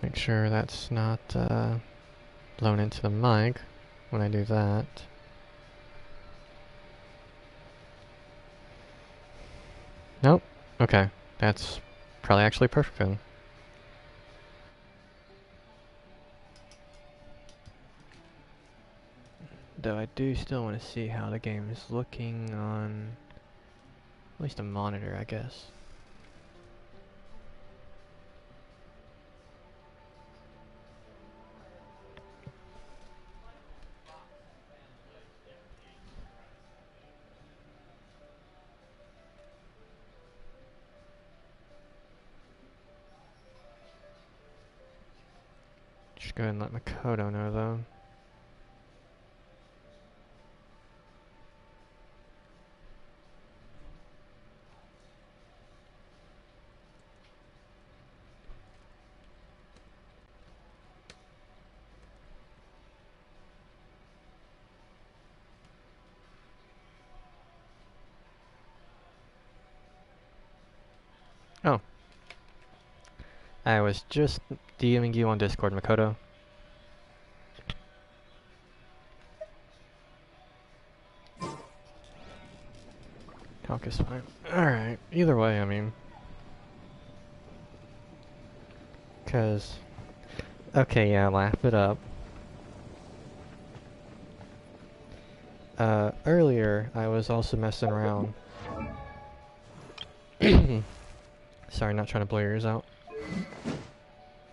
Make sure that's not blown into the mic when I do that. Nope. Okay. That's probably actually perfect then. Though I do still want to see how the game is looking on at least a monitor, I guess. Just go ahead and let Makoto know though. Oh. I was just DMing you on Discord, Makoto. Talk is fine. Alright, either way, I mean. Cause... Okay, yeah, laugh it up. Earlier, I was also messing around. Sorry, not trying to blow your ears out.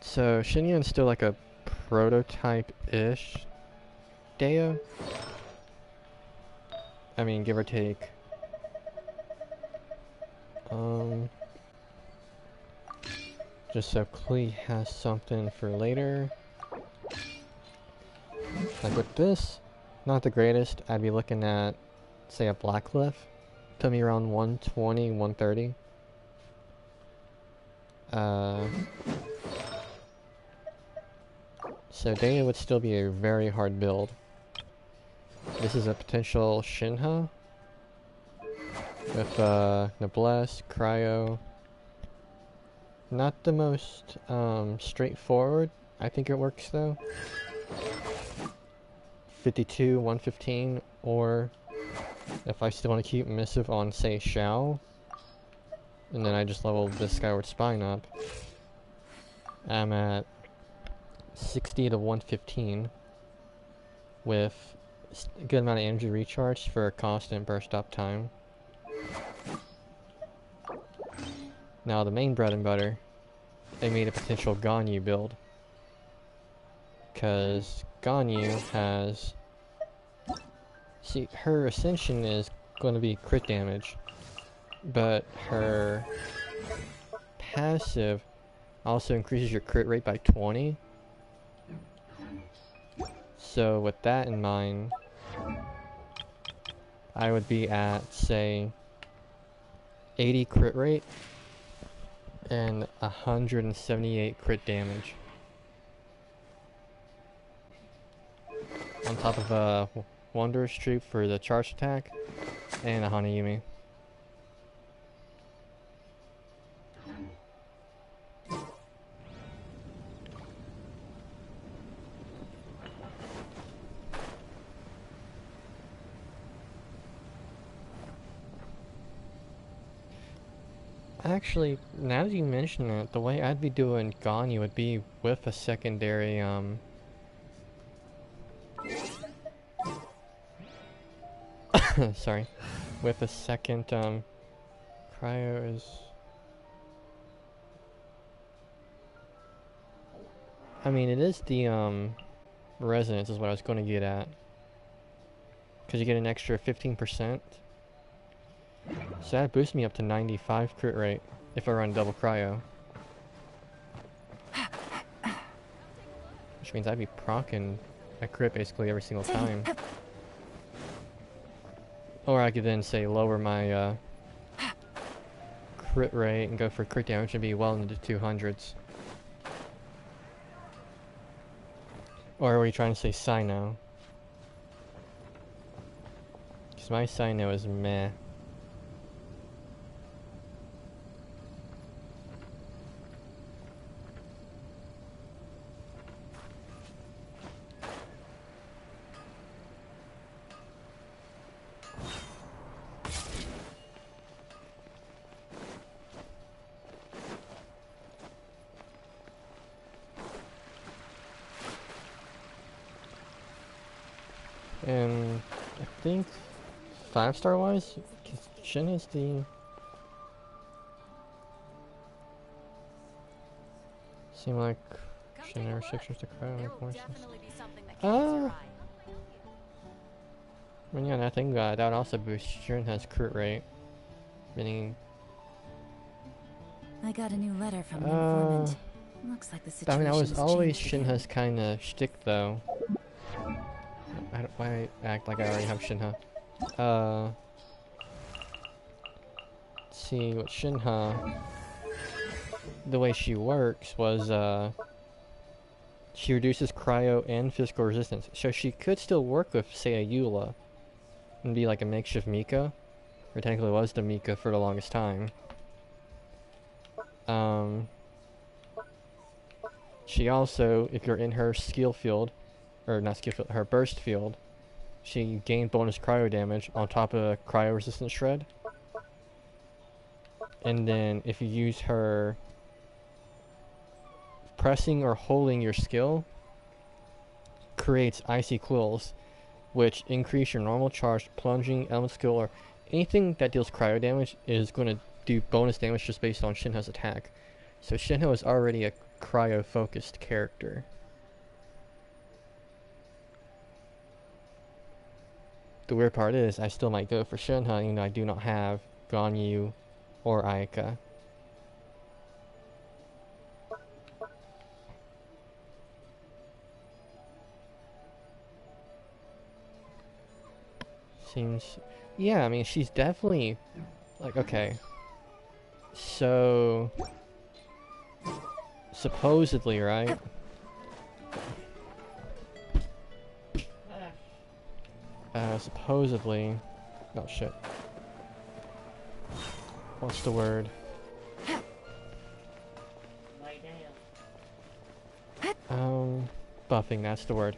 So, Shinyan's still like a prototype-ish Dehya. I mean, give or take. Just so Klee has something for later. Like with this, not the greatest. I'd be looking at, say, a Blackcliff. Put me around 120, 130. So Dehya would still be a very hard build. This is a potential Shinha. With Noblesse, Cryo. Not the most straightforward. I think it works though. 52, 115, or if I still want to keep Missive on, say, Shao, and then I just level this Skyward Spine up, I'm at 60 to 115 with a good amount of energy recharge for a constant burst up time. Now the main bread and butter, they made a potential Ganyu build. Because Ganyu has... See, her Ascension is going to be crit damage. But her passive also increases your crit rate by 20. So with that in mind, I would be at, say, 80 crit rate and 178 crit damage. On top of a Wanderer's Troop for the charge attack, and a Hanayumi. Actually, now that you mention it, the way I'd be doing Ganyu would be with a secondary, sorry, with a second, Cryo is... I mean, it is the, Resonance is what I was going to get at. Because you get an extra 15%. So that boosts me up to 95 crit rate if I run double cryo. Which means I'd be proccing a crit basically every single time. Or I could then say lower my crit rate and go for crit damage and be well into the 200s. Or are we trying to say Sino? Because my Sino is meh. And I think 5-star wise, Shin is the... Seem like Shin never restrictions to cryo courses. I mean, yeah, I think that would also boost Shinha's crit rate. Meaning... I got a new letter from an informant. Looks like the I mean, situation that was always changed again. Shinha's kind of shtick, though. Why act like I already have Shinha? Let's see, what Shinha... The way she works was, she reduces cryo and physical resistance. So she could still work with, say, a Eula. And be like a makeshift Mika. Or technically was the Mika for the longest time. She also, if you're in her skill field, or not skill field, her burst field, she gained bonus cryo damage on top of a cryo resistant shred. And then if you use her pressing or holding your skill, creates icy quills, which increase your normal charge, plunging, element skill, or anything that deals cryo damage is going to do bonus damage just based on Shinha's attack. So Shinha is already a cryo-focused character. The weird part is, I still might go for Shinha even though I do not have Ganyu or Ayaka. Seems... Yeah, I mean, she's definitely... Like, okay. So... Supposedly, right? Supposedly... Oh, shit. What's the word? Buffing, that's the word.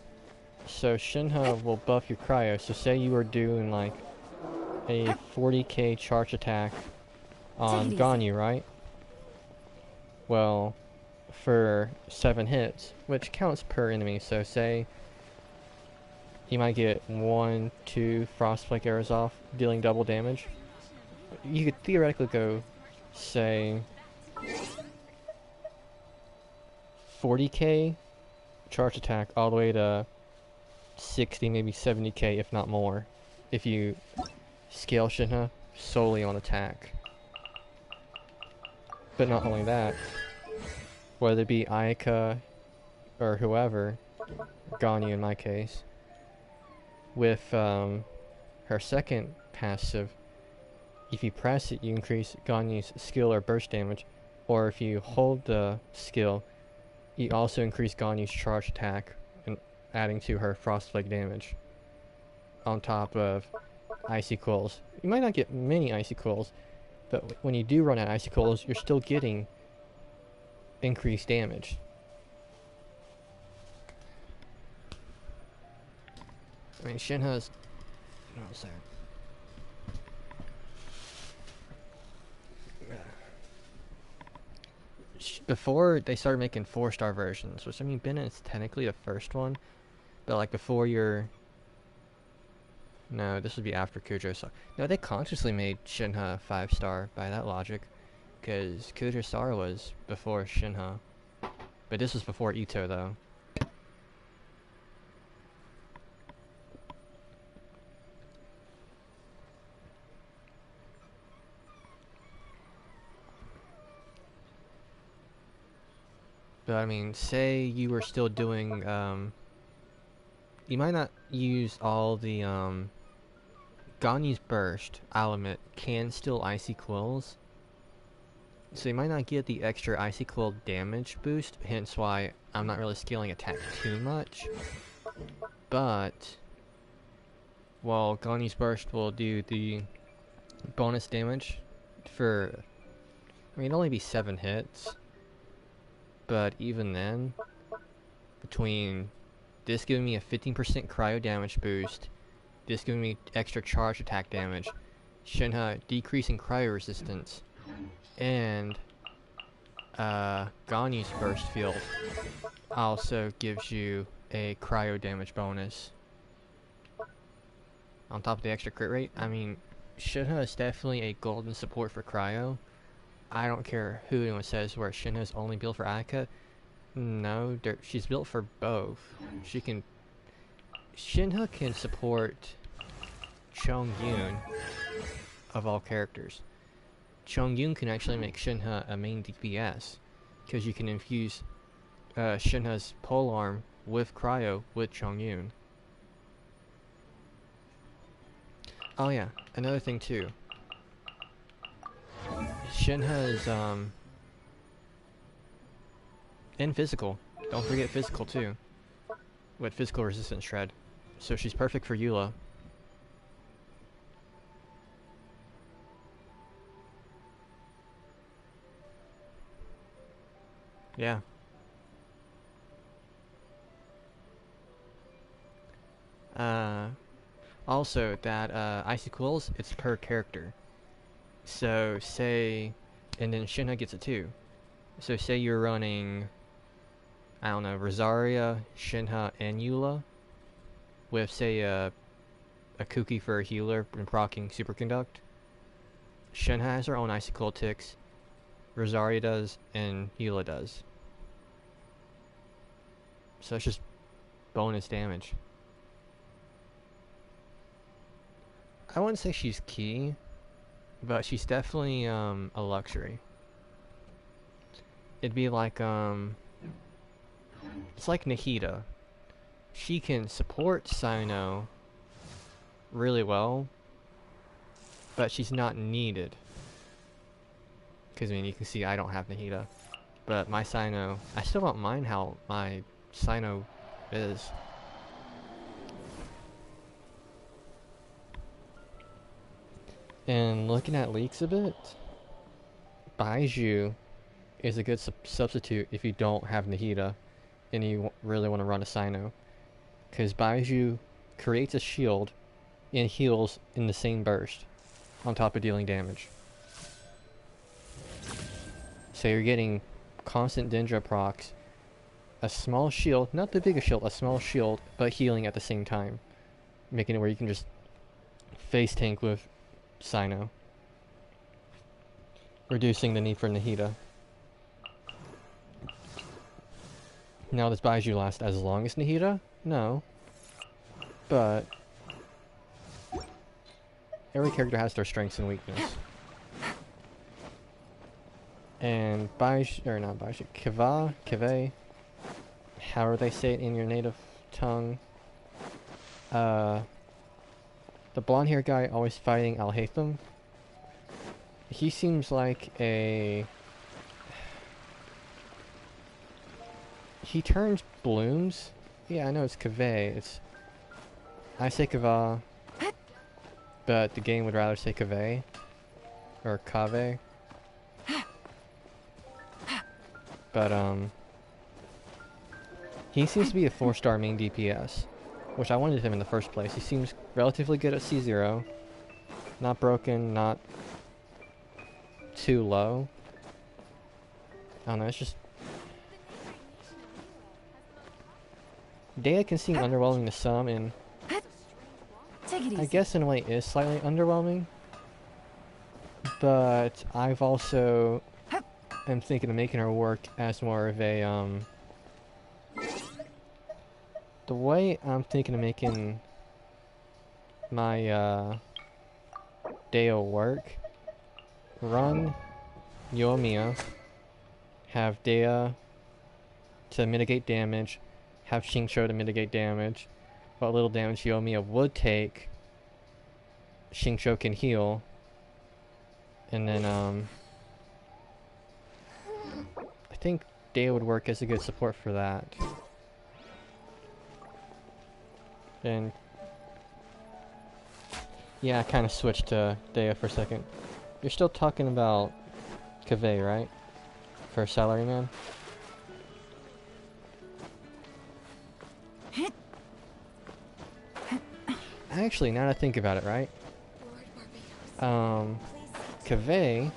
So Shinha will buff your cryo. So say you were doing like a 40k charge attack on Ganyu, right? Well, for 7 hits, which counts per enemy, so say you might get 1, 2 Frostflake arrows off, dealing double damage. You could theoretically go, say, 40k charge attack all the way to 60, maybe 70k, if not more, if you scale Shinha solely on attack. But not only that, whether it be Ayaka or whoever, Ganyu in my case, with her second passive, if you press it, you increase Ganyu's skill or burst damage, or if you hold the skill, you also increase Ganyu's charge attack, and adding to her Frostflake damage, on top of Icy Quills. You might not get many Icy Quills, but when you do run out of Icy Quills, you're still getting increased damage. I mean, Shinha's... What was that? Before they started making 4-star versions, which I mean, Bennett's technically the first one, but like before your... No, this would be after Kujo-star. No, they consciously made Shinha 5-star by that logic, because Kujo-star was before Shinha. But this was before Ito, though. But I mean, say you were still doing, you might not use all the, Ganyu's Burst, I'll admit, can still Icy Quills. So you might not get the extra Icy Quill damage boost, hence why I'm not really scaling attack too much. But, while Ganyu's Burst will do the bonus damage for, I mean, it'll only be 7 hits. But even then, between this giving me a 15% cryo damage boost, this giving me extra charge attack damage, Shinha decreasing cryo resistance, and Ganyu's burst field also gives you a cryo damage bonus. on top of the extra crit rate. I mean, Shinha is definitely a golden support for Cryo. I don't care who anyone says where Shinha is only built for Aka. No, she's built for both. Shinha can support Chongyun of all characters. Chongyun can actually make Shinha a main DPS because you can infuse Shinha's polearm with Cryo with Chongyun. Oh yeah, another thing too. Shinha's in physical. Don't forget physical too. With physical resistance shred. So she's perfect for Eula. Yeah. Also, that Icy Quills, it's per character. So, say, and then Shinha gets it too. So, say you're running, I don't know, Rosaria, Shinha, and Eula, with, say, a Kuki for a healer and proccing Superconduct. Shinha has her own Icy Quill ticks, Rosaria does, and Eula does. So it's just bonus damage. I wouldn't say she's key, but she's definitely a luxury. It'd be like it's like Nahida. She can support Sino really well, but she's not needed. Because I mean, you can see I don't have Nahida, but my Sino, I still don't mind how my Sino is. And looking at leaks a bit, Baiju is a good substitute if you don't have Nahida and you really want to run a Sino. Because Baiju creates a shield and heals in the same burst, on top of dealing damage. So you're getting constant Dendra procs, a small shield, not the biggest shield, a small shield, but healing at the same time. Making it where you can just face tank with Sino. Reducing the need for Nahida. Now does Baiju last as long as Nahida? No. But every character has their strengths and weakness. And Baiju, or not Baiju, Keve, however they say it in your native tongue. The blonde hair guy always fighting Alhaitham. He seems like a... He turns blooms. Yeah, I know it's Kave. I say Kava, but the game would rather say Kave or Kave. But he seems to be a 4-star main DPS, which I wanted him in the first place. He seems relatively good at C0, not broken, not too low. I don't know, it's just... Dehya can seem underwhelming to some, and I guess in a way is slightly underwhelming. But I've also am thinking of making her work as more of a the way I'm thinking of making my Dehya work, run Yoimiya, have Dehya to mitigate damage, have Xingqiu to mitigate damage. What little damage Yoimiya would take, Xingqiu can heal. And then I think Dehya would work as a good support for that. And yeah, I kind of switched to Dehya for a second. You're still talking about Kave, right? For Salaryman? Actually, now that I think about it, right? Kave...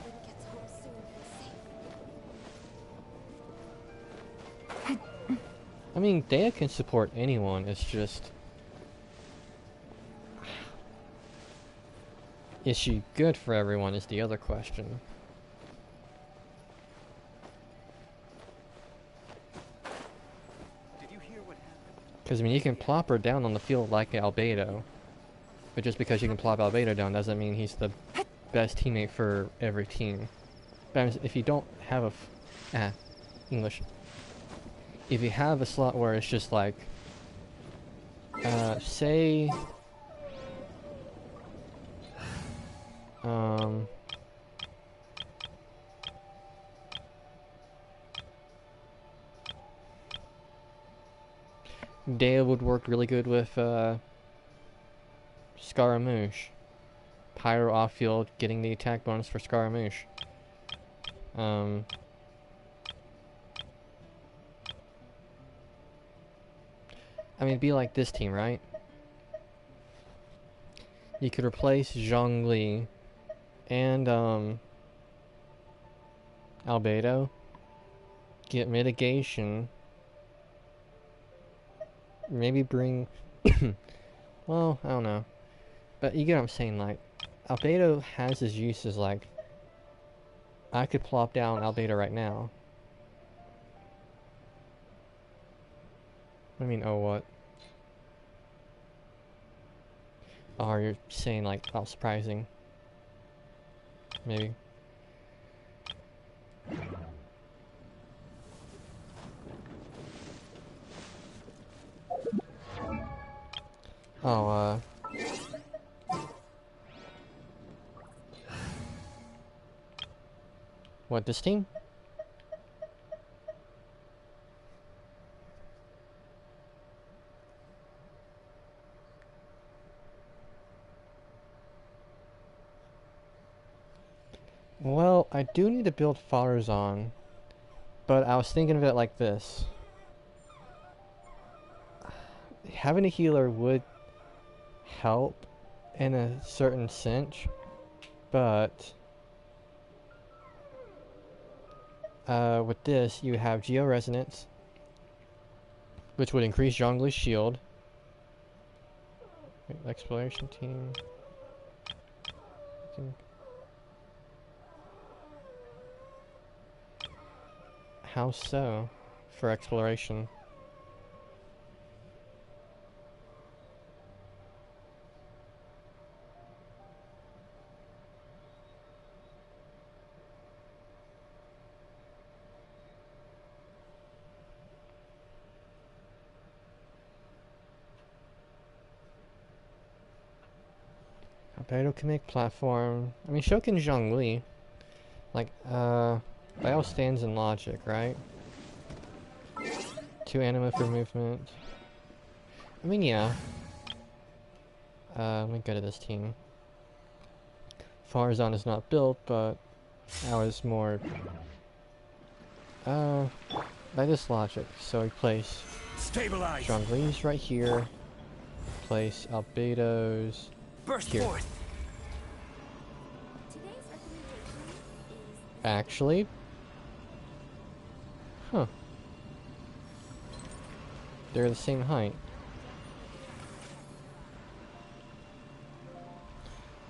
I mean, Dehya can support anyone, it's just... Is she good for everyone is the other question. Did you hear what happened? Because, I mean, you can plop her down on the field like Albedo. But just because you can plop Albedo down doesn't mean he's the best teammate for every team. But if you don't have a... English. If you have a slot where it's just like... say... Dehya would work really good with, Scaramouche. Pyro off-field, getting the attack bonus for Scaramouche. I mean, it'd be like this team, right? You could replace Zhongli and, Albedo. Get mitigation. Maybe bring... well, I don't know. But you get what I'm saying, like... Albedo has his uses, like... I could plop down Albedo right now. I mean, oh what? Oh, you're saying like, oh, surprising. Maybe. Oh, what, this team? Well, I do need to build Farazan, but I was thinking of it like this. Having a healer would help in a certain sense, but with this you have Geo Resonance, which would increase Zhongli's shield. Wait, exploration team. How so? For exploration. Albedo can make platform. I mean, so can Zhongli. Like, Bio stands in logic, right? 2 anima for movement. I mean, yeah. Let me go to this team. Farazan is not built, but I was more... by this logic. So we place Zhongli's right here. Place Albedo's Burst here. forth. Actually? Huh. They're the same height.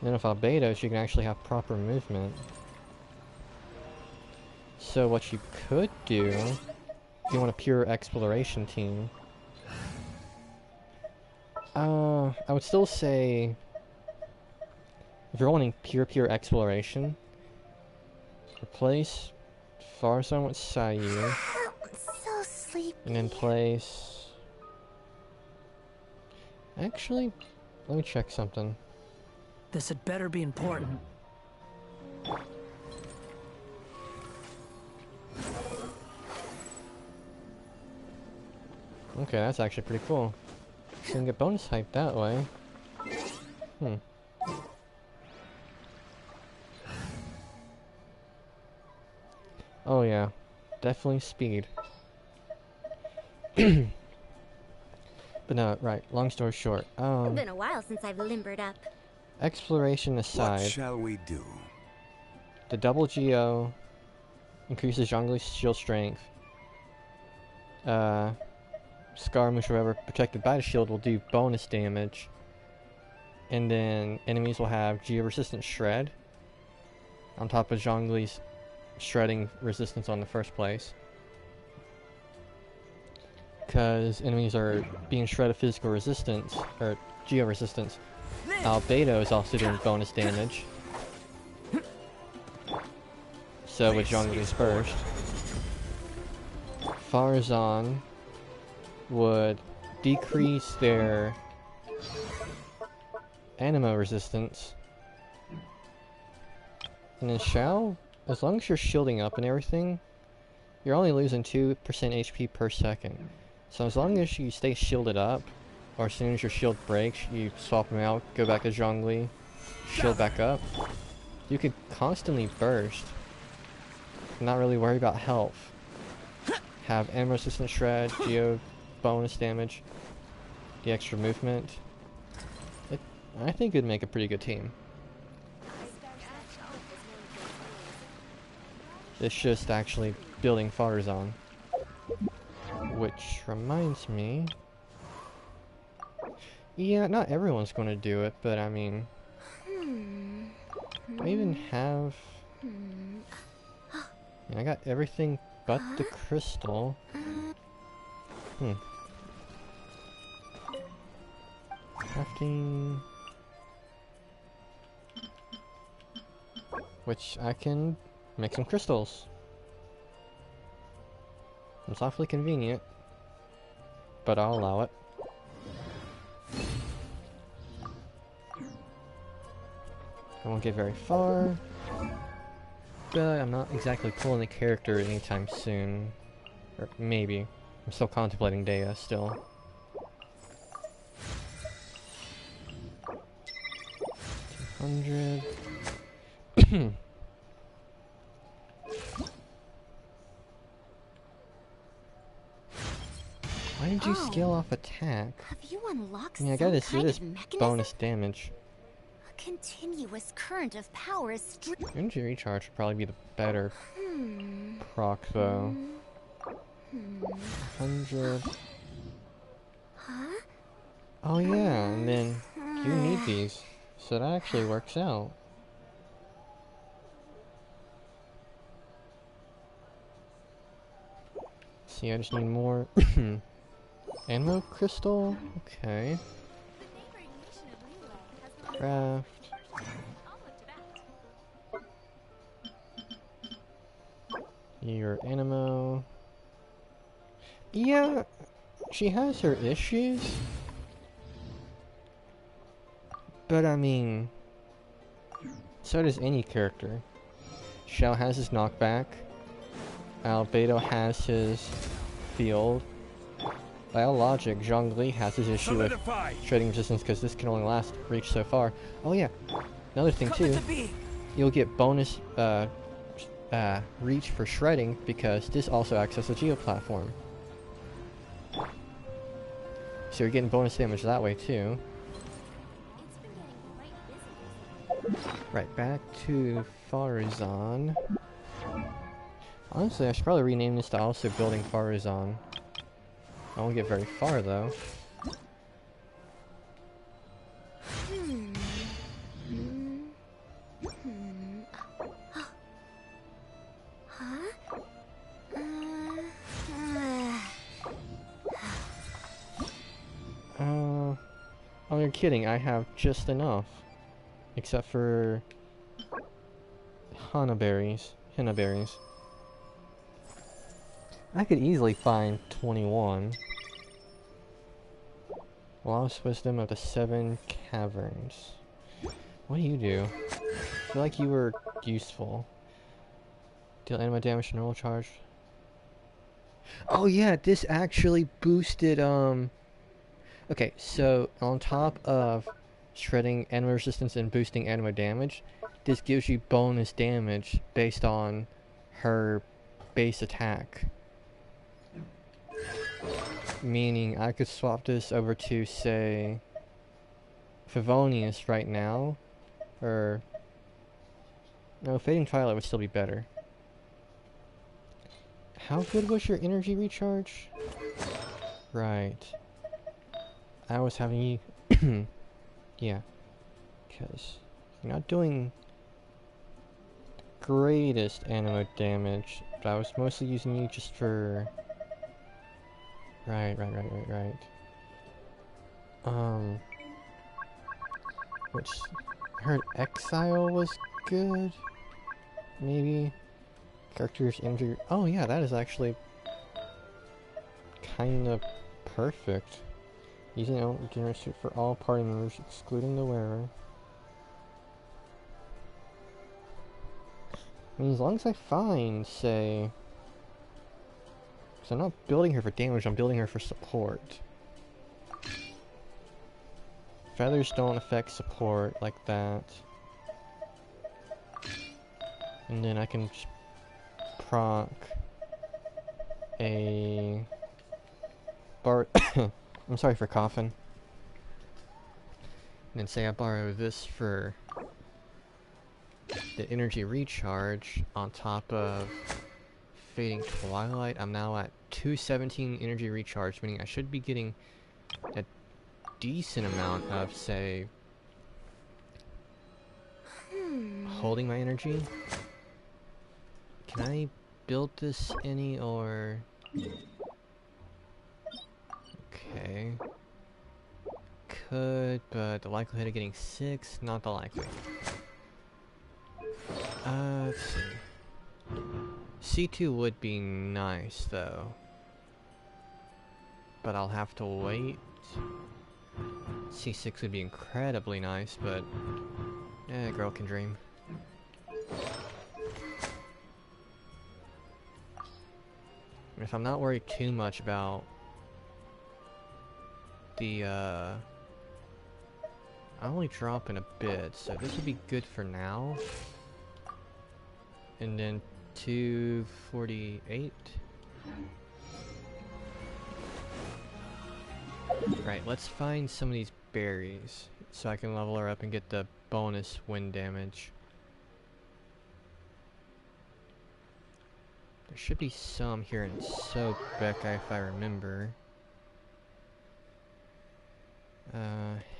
Then if Albedo, she can actually have proper movement. So what you could do, if you want a pure exploration team, I would still say, if you're wanting pure exploration, replace Farazan with Sayu, So sleepy. and then place... Actually, let me check something. This had better be important. Okay, that's actually pretty cool. So you can get bonus height that way. Oh yeah, definitely speed. But no, right, long story short, It's been a while since I've limbered up. exploration aside, What shall we do? the double Geo increases Zhongli's shield strength. Scaramouche, whoever protected by the shield, will do bonus damage. And then enemies will have geo-resistant shred on top of Zhongli's shredding resistance on the first place. Because enemies are being shredded physical resistance, or geo-resistance. Albedo is also doing bonus damage. So with Zhongli's burst, Farazan would decrease their animo resistance. And then Shao, as long as you're shielding up and everything, you're only losing 2% HP per second. So as long as you stay shielded up, or as soon as your shield breaks, you swap them out, go back to Zhongli, shield back up, you could constantly burst. Not really worry about health. Have animo resistant shred, geo bonus damage, the extra movement. I think it'd make a pretty good team. It's just actually building Farazan. Which reminds me... Yeah, not everyone's going to do it, but I mean... I even have... I got everything but the crystal. Crafting... Which I can make some crystals. It's awfully convenient, but I'll allow it. I won't get very far, but I'm not exactly pulling the character anytime soon. Or maybe. I'm still contemplating Dehya still. $200. Why did you scale off attack? Have you unlocked I mean, I some gotta see kind this of mechanism? bonus damage. A continuous current of power is Energy recharge would probably be the better proc though. 100. Huh? Oh yeah, and then you need these, so that actually works out. See, I just need more ammo crystal. Okay. Craft. Your animo. Yeah, she has her issues. But I mean, so does any character. Shao has his knockback. Albedo has his field. By all logic, Zhongli has his issue with shredding resistance because this can only reach so far. Oh yeah, another thing too, you'll get bonus reach for shredding because this also acts as a geo platform. So you're getting bonus damage that way too. Right, back to Farazan. Honestly, I should probably rename this to also Building Farazan. I won't get very far though. Oh, you're kidding, I have just enough. Except for... Henna berries. I could easily find 21. Lost Wisdom of the 7 Caverns. What do you do? I feel like you were useful. Deal animo damage to normal charge. Oh yeah, this actually boosted, Okay, so on top of shredding animo resistance and boosting animo damage, this gives you bonus damage based on her base attack. Meaning I could swap this over to, say, Favonius right now, or... No, Fading Twilight would still be better. How good was your energy recharge? Right. I was having you... Yeah. Because you're not doing the greatest animo damage, but I was mostly using you just for... Right. Which... I heard Exile was good? Maybe? Characters energy... Oh yeah, that is actually... kinda perfect. Using element regeneration for all party members, excluding the wearer. I mean, as long as I find, say... Because I'm not building her for damage, I'm building her for support. Feathers don't affect support like that. And then I can just proc a... I'm sorry for coughing. And then say I borrow this for the energy recharge on top of Fading Twilight. I'm now at 217 energy recharge, meaning I should be getting a decent amount of, say, holding my energy. Can I build this any or... Okay. Could, but the likelihood of getting 6, not the likely. Let's see. C2 would be nice, though. But I'll have to wait. C6 would be incredibly nice, but... girl can dream. If I'm not worried too much about the, I'm only dropping a bit, so this would be good for now. And then 248. Right, let's find some of these berries so I can level her up and get the bonus wind damage. There should be some here in Sobeka if I remember.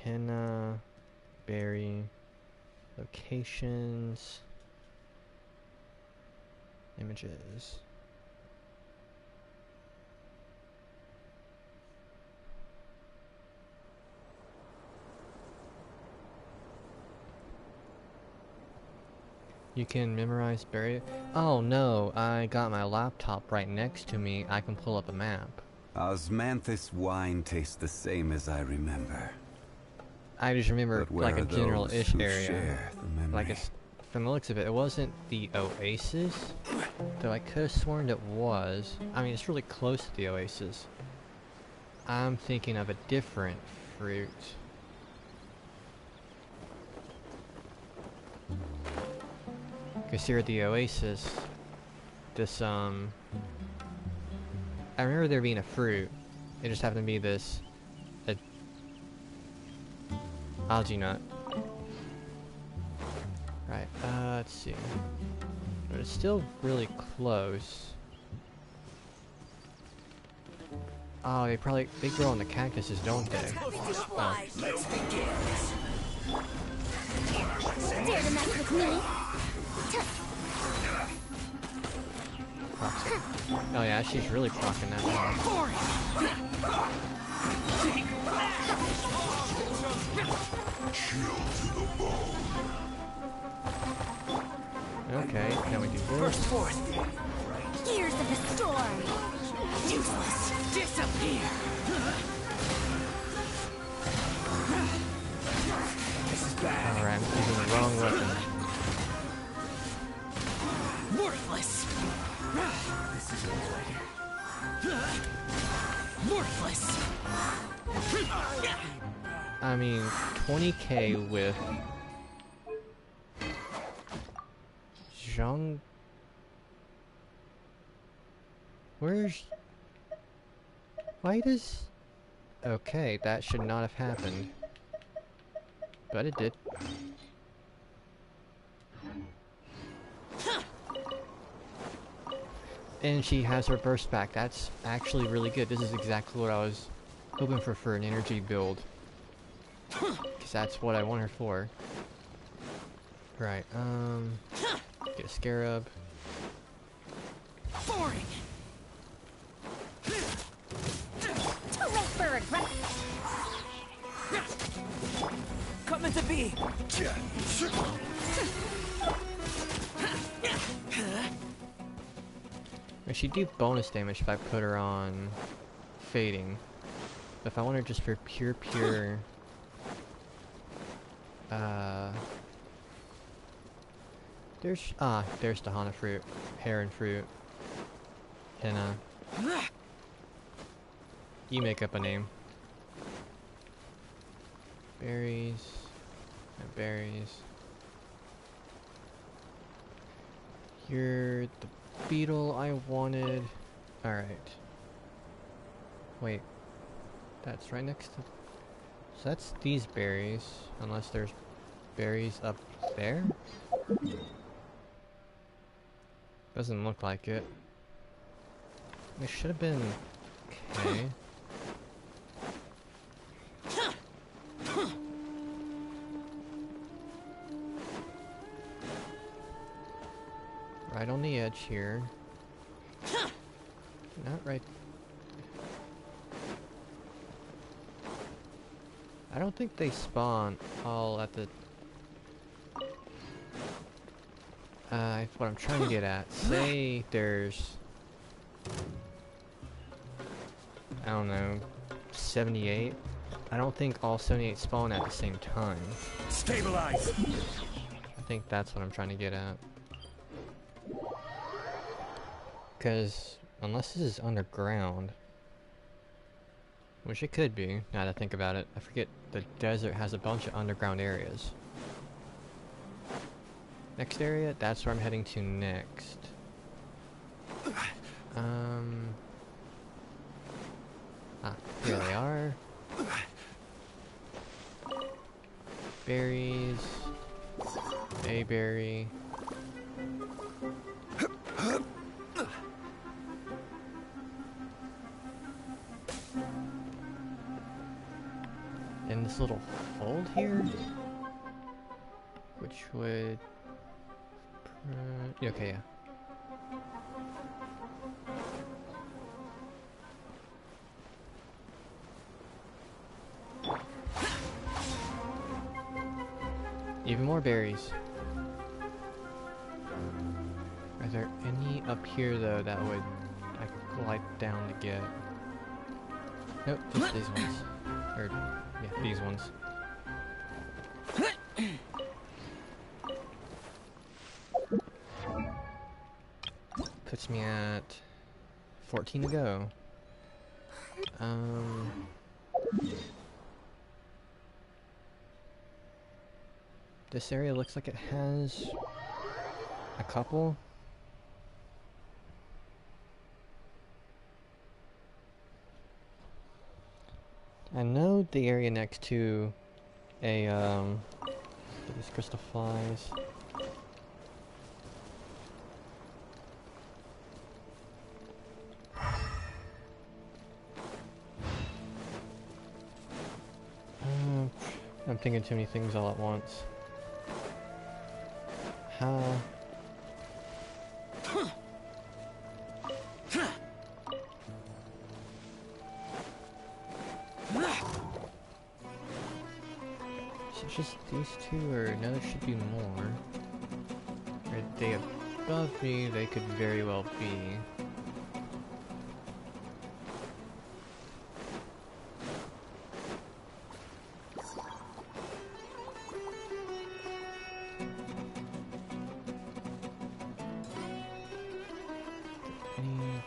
Henna, berry, locations, images. You can memorize berry. Oh no, I got my laptop right next to me. I can pull up a map. Osmanthus wine tastes the same as I remember. I just remember But where like a are those general-ish who area. share the memory? Like it's, from the looks of it, it wasn't the oasis, though I could have sworn it was. I mean, it's really close to the oasis. I'm thinking of a different fruit. Because here at the oasis, this, I remember there being a fruit. It just happened to be this, algae nut. Right, let's see. But it's still really close. Oh, they grow on the cactuses, don't they? Oh. Let's begin. Dare to mess with me? Oh yeah, she's really procking that one. Okay, now we do this. Years of the storm. Useless. Disappear. This is bad. Alright, I'm using the wrong weapon. Worthless. This is worthless. I mean, 20k with Zhang. Where's... Why does... Okay, that should not have happened. But it did. And she has her burst back. That's actually really good. This is exactly what I was hoping for an energy build. Because that's what I want her for. Right, get a scarab. Boring. Too late for regret. Coming to be. She'd do bonus damage if I put her on fading. But if I want her just for pure, there's Dehya fruit, heron fruit, henna. You make up a name. Berries, berries. You're the beetle I wanted. Alright. Wait. That's right next to... So that's these berries. Unless there's berries up there? Doesn't look like it. It should have been... Okay. Right on the edge here. Not right. I don't think they spawn all at the... what I'm trying to get at. Say there's... I don't know, 78? I don't think all 78 spawn at the same time. Stabilize. I think that's what I'm trying to get at. Because, unless this is underground, which it could be, now that I think about it. I forget, the desert has a bunch of underground areas. Next area, that's where I'm heading to next. Here they are. Berries. Bayberry. And this little fold here, which would... okay, yeah. Even more berries. Are there any up here though that would I could glide down to get? Nope, just these ones. Or yeah, these ones. Puts me at 14 to go. This area looks like it has a couple. I know the area next to a these crystal flies. I'm thinking too many things all at once. How? Is it just these two, or no, there should be more? Are they above me? They could very well be.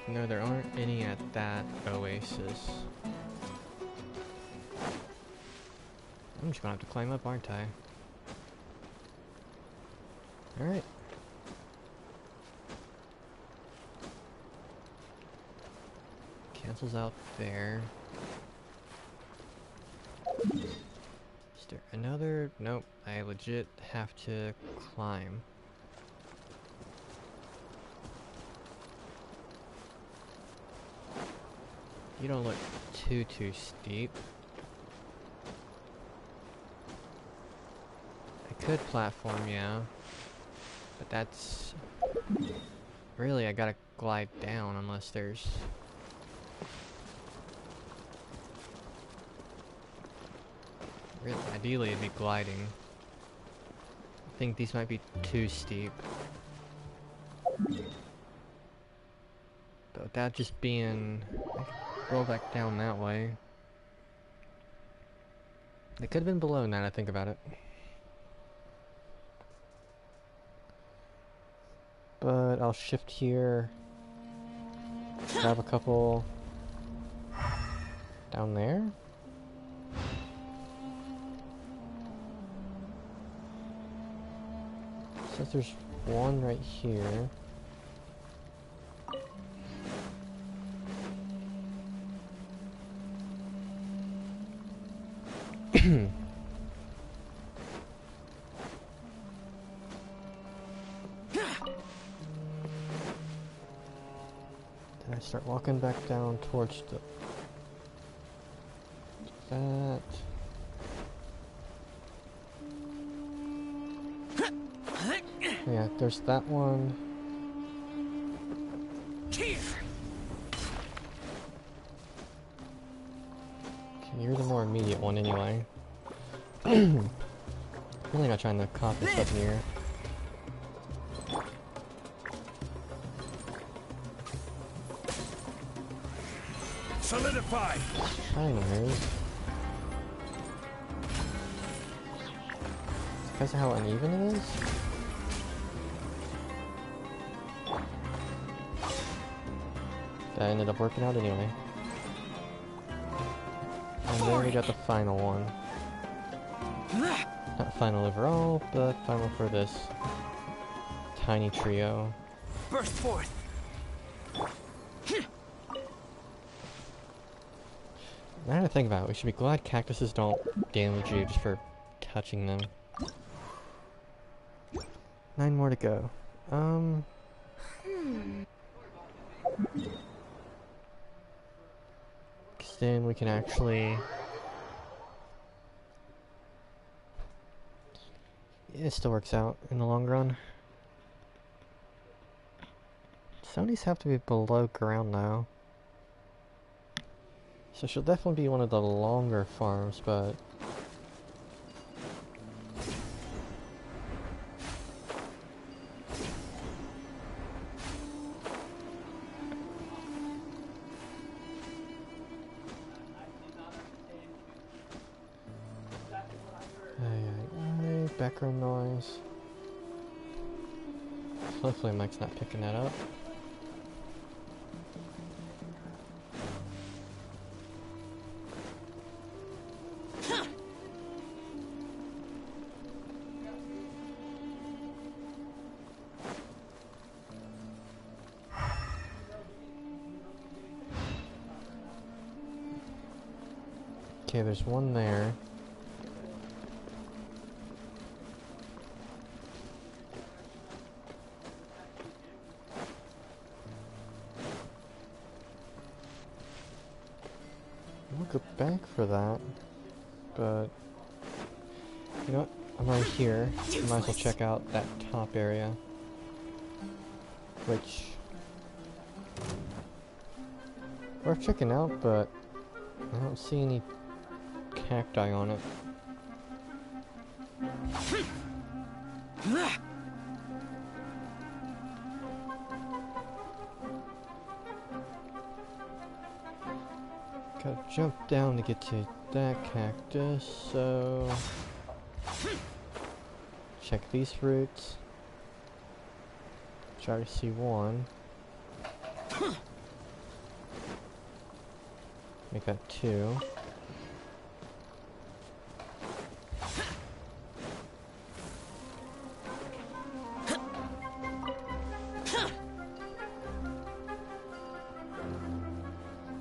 No, there aren't any at that oasis. I'm just gonna have to climb up, aren't I? Alright. Cancels out there. Is there another? Nope, I legit have to climb. You don't look too steep. could platform, yeah. But that's... Really, I gotta glide down unless there's... Really, ideally it'd be gliding. I think these might be too steep. But without just being... I could roll back down that way. They could have been below now that I think about it. But I'll shift here. Grab a couple down there. Since there's one right here. Then I start walking back down towards that. Yeah, there's that one. Okay, you're the more immediate one anyway. Really not trying to cop this up here. Solidify. Trying to move. It's because of how uneven it is. That ended up working out anyway. And then we got the final one. Not final overall, but final for this tiny trio. Burst forth. Now that I think about it, we should be glad cactuses don't damage you just for touching them. 9 more to go. 'Cause then we can actually... It still works out in the long run. Some of these have to be below ground now. So she'll definitely be one of the longer farms, but... Background noise. Hopefully Mike's not picking that up. Okay, there's one there. We'll go back for that, but you know what? I'm right here. Might as well check out that top area, which worth checking out, but I don't see any cacti on it. Gotta jump down to get to that cactus, so... Check these roots. Try to see one. Make that 2.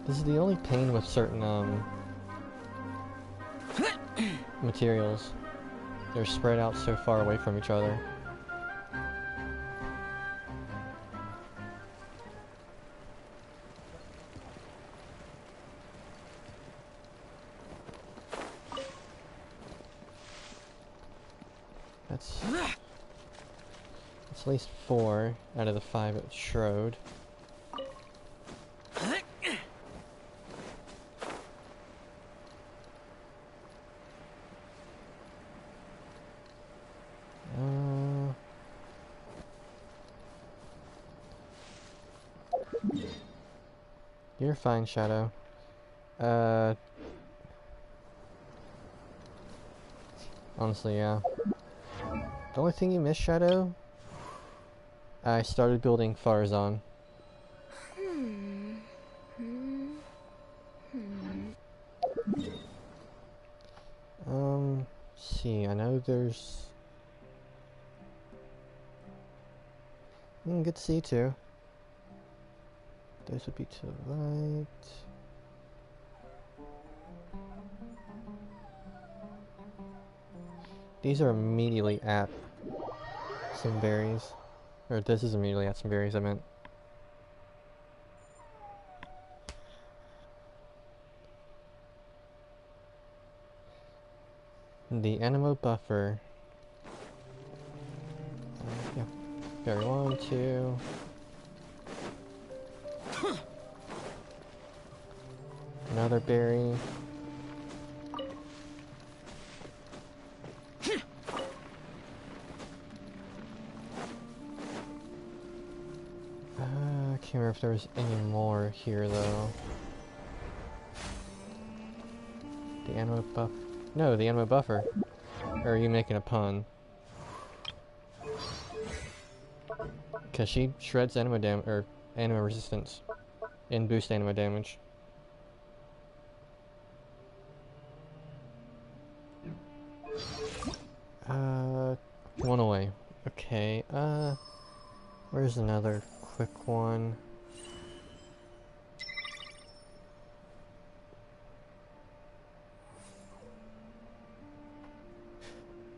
This is the only pain with certain materials. They're spread out so far away from each other. That's at least 4 out of the 5 at Shroud. You're fine, Shadow. Honestly, yeah. The only thing you missed, Shadow? I started building Farzan. See, I know there's... good to see you too. Those would be to the right. These are immediately at some berries. Or this is immediately at some berries, I meant. The Animo Buffer. Yeah. Berry 1, 2. Another berry. I can't remember if there was any more here though. The Animo Buff. No, the Animo Buffer. Or are you making a pun? Because she shreds animo or animo resistance and boosts animo damage. One away. Okay, where's another quick one?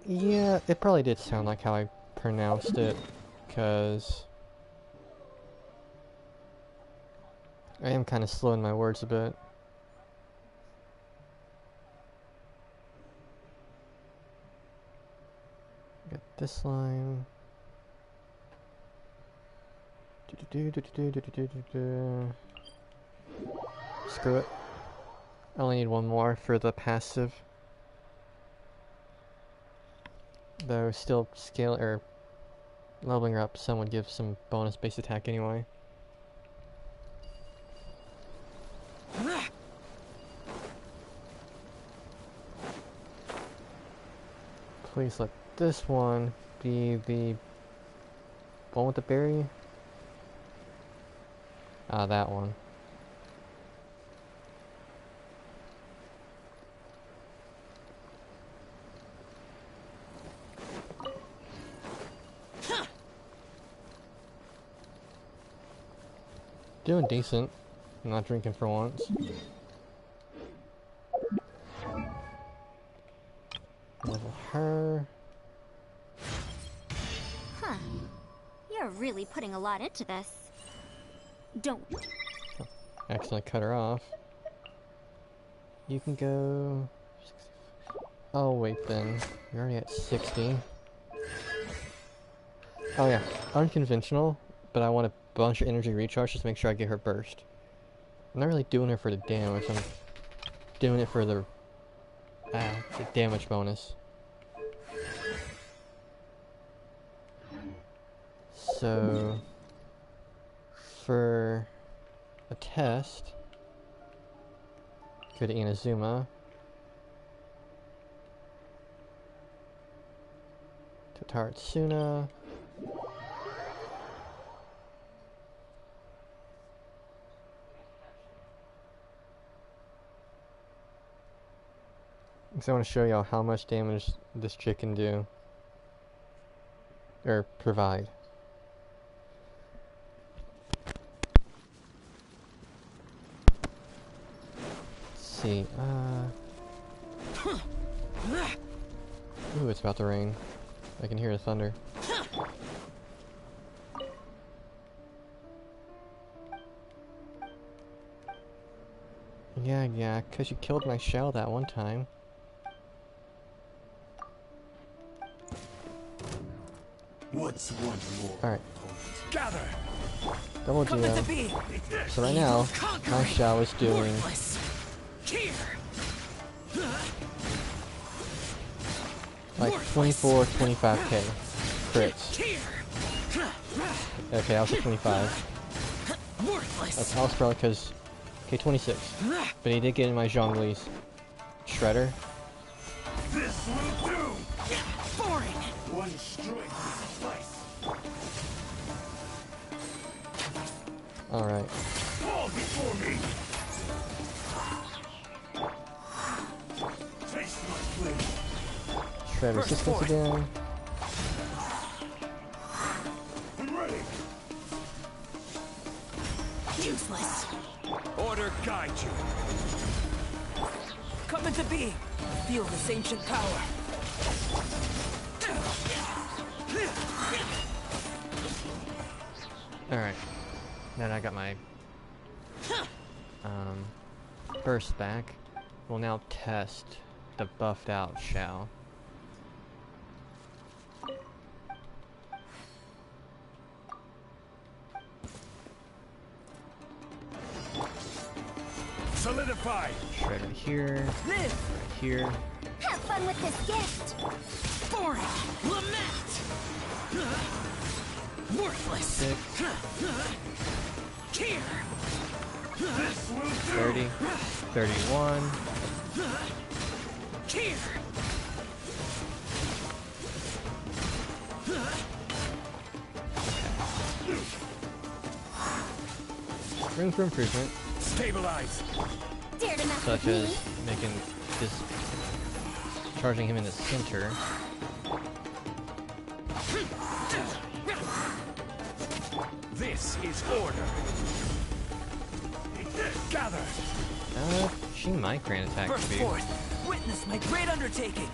Yeah, it probably did sound like how I pronounced it, because I am kind of slowing my words a bit. Got this line. Screw it. I only need one more for the passive. Though still scale or leveling her up some would give some bonus base attack anyway. Please let this one be the one with the berry. Ah, that one. Doing decent. I'm not drinking for once. Level her. Huh. You're really putting a lot into this. Don't. Oh, accidentally cut her off. You can go... Oh wait then. You're already at 60. Oh yeah. Unconventional, but I want a bunch of energy recharge just to make sure I get her burst. I'm not really doing her for the damage, I'm doing it for the damage bonus. So, for a test, go to Inazuma, to Taratsuna, because I want to show y'all how much damage this chick can do, or provide. Let's see, ooh, it's about to rain. I can hear the thunder. Yeah, 'cause you killed my shell that one time. What's one more? Alright, Gather. double Come into Dehya. being. So right now, my Xiao is doing Worthless. Here. like 24, 25k crits. Here. Okay, that was a 25. Worthless. That's house probably because, okay, 26. But he did get in my Zhongli's shredder. This will do. Boring. One strike will suffice. Alright. Fall before me. Taste my blade. Shred First resistance force. again. I'm ready. Useless. Order guide you. Come into being. Feel this ancient power. Alright. Now that I got my burst back, we'll now test the buffed out Xiao. Solidify. Shred right here, Live. right here. Have fun with this gift! Boring. Lament. Worthless. 6, Here. This will do. 30, 31. Here. Room for improvement, Stabilize. Dare to mess such with as me? making this, charging him in the center. This is order. Gather. She might grant attack First speed. forth. Witness my great undertaking.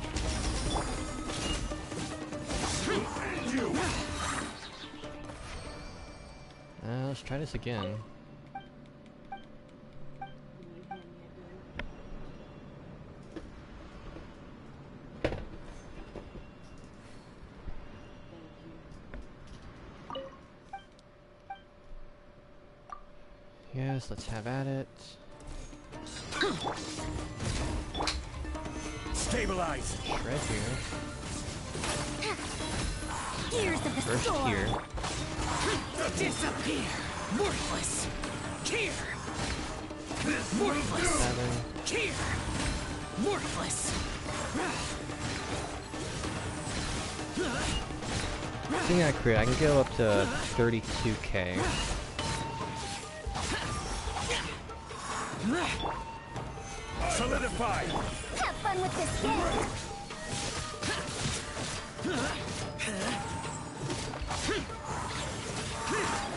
And you. Let's try this again. Yes, let's have at it. Stabilize. Shred here. Gears of the First storm! here. Disappear. Worthless. Here. Worthless. 7. Here. Worthless. Seeing I crit, I can go up to 32k. Solidify. Have fun with this gift!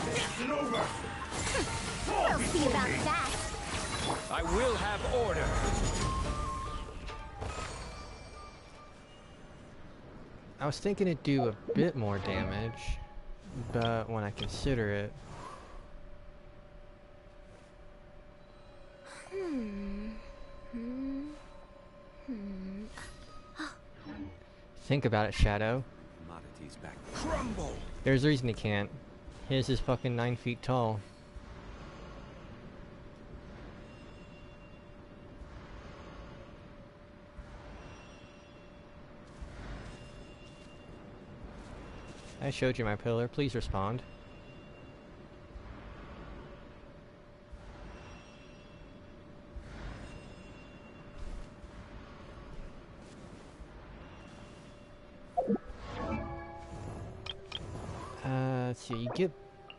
It's over. We'll see about that! I will have order. I was thinking it'd do a bit more damage, but when I consider it, think about it, Shadow. Commodities back. Crumble. There's a reason he can't. His is fucking 9 feet tall. I showed you my pillar, please respond. Let's see, you get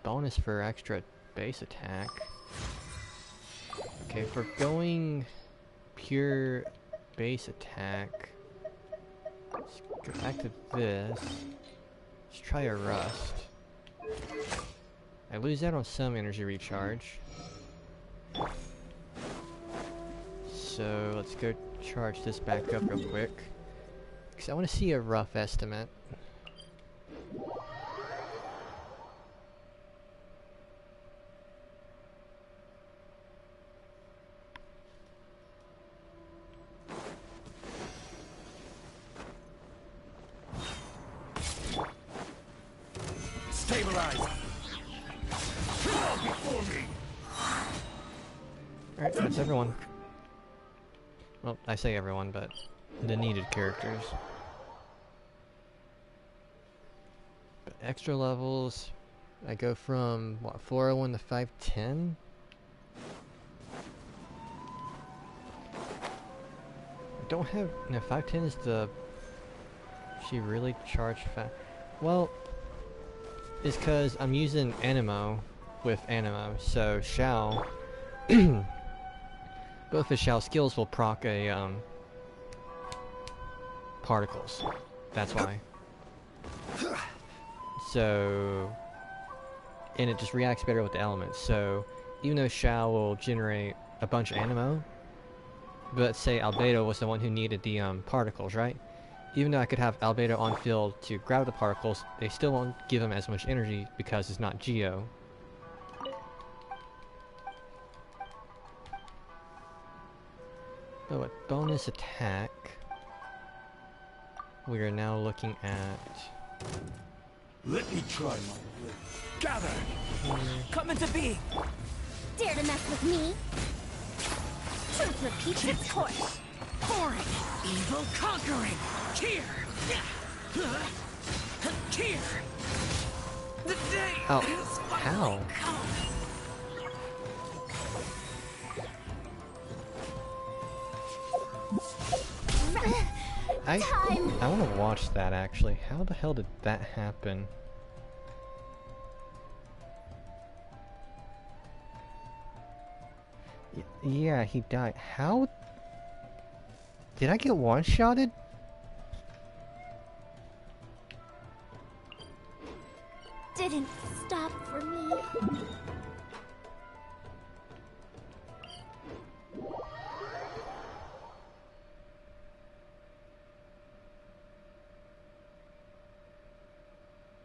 bonus for extra base attack. Okay, if we're going pure base attack, let's go back to this. Let's try a rust. I lose out on some energy recharge. So let's go charge this back up real quick. Because I want to see a rough estimate. neutralized. Before me. Alright, that's everyone. Well, I say everyone, but the needed characters. But extra levels, I go from, what, 401 to 510? I don't have, no, 510 is the, she really charged fast. Well, it's because I'm using Animo with Animo, so Shao, both of Shao's skills will proc a, particles. That's why. So, and it just reacts better with the elements. So, even though Shao will generate a bunch of Animo, but let's say Albedo was the one who needed the particles, right? Even though I could have Albedo on field to grab the particles, they still won't give him as much energy because it's not Geo. But with bonus attack, we are now looking at... Let me try my will. Gather! Come into being! Dare to mess with me? Truth repeats its course. Horrid! Evil conquering! Here! Here! The day Oh, is how? come! I want to watch that actually. How the hell did that happen? Yeah, he died. How? Did I get one-shotted? Didn't stop for me.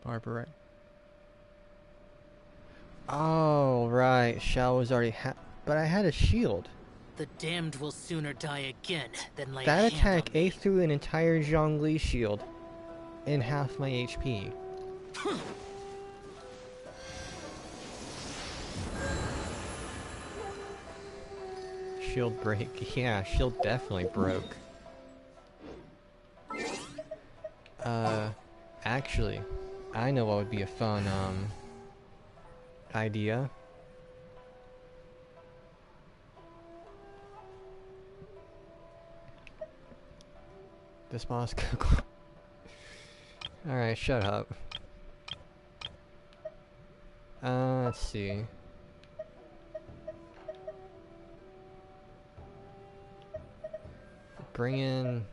Barbara. Oh, right. Shao was already but I had a shield. The damned will sooner die again than lay a That hand attack on me. ate through an entire Zhongli shield in half my HP. Shield break. Yeah, shield definitely broke. Actually, I know what would be a fun, idea. This boss could... Alright, shut up. Let's see. Bring in...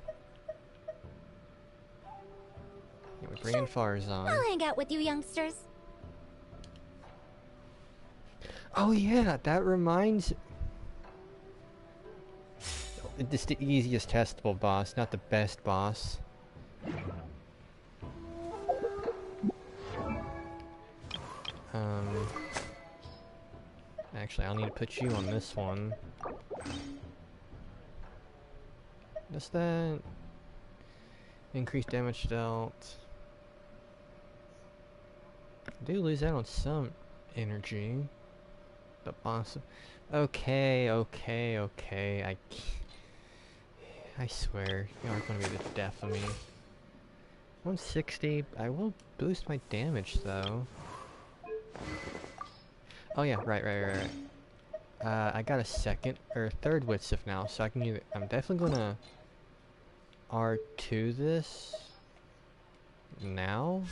Yeah, we bring in Farzan. I'll hang out with you youngsters. Oh yeah, that reminds... It's the easiest testable boss, not the best boss. Actually, I'll need to put you on this one. Does that... increase damage dealt? I do lose out on some energy. The boss... Okay. I swear, you aren't gonna be the death of me. 160, I will boost my damage though. Oh yeah, right. I got a second, or third Witsif now, so I can either, I'm definitely gonna R2 this now,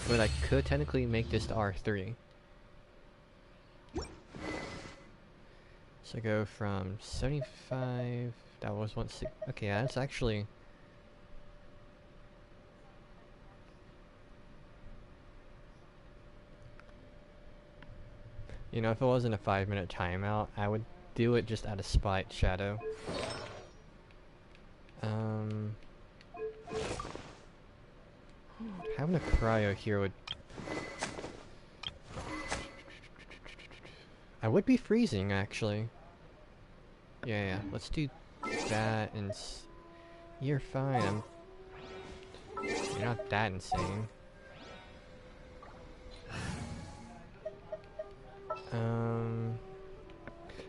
but I could technically make this to R3. So go from 75, that was 160, okay, yeah, that's actually... You know, if it wasn't a 5-minute timeout, I would do it just out of spite, Shadow. Having a cryo here would... I would be freezing, actually. Yeah, let's do that and... You're fine, You're not that insane.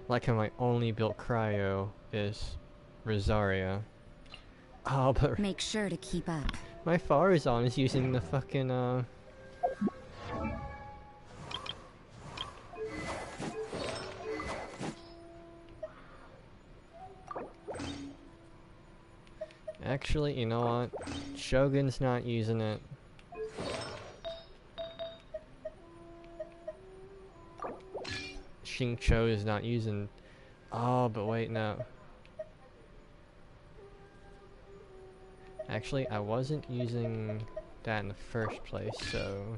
Like how my only built cryo is Rosaria. Oh, but Make sure to keep up. my Farazan is using the fucking, Actually, you know what? Shogun's not using it. Xingqiu is not using... Oh, but wait, no. Actually, I wasn't using that in the first place, so...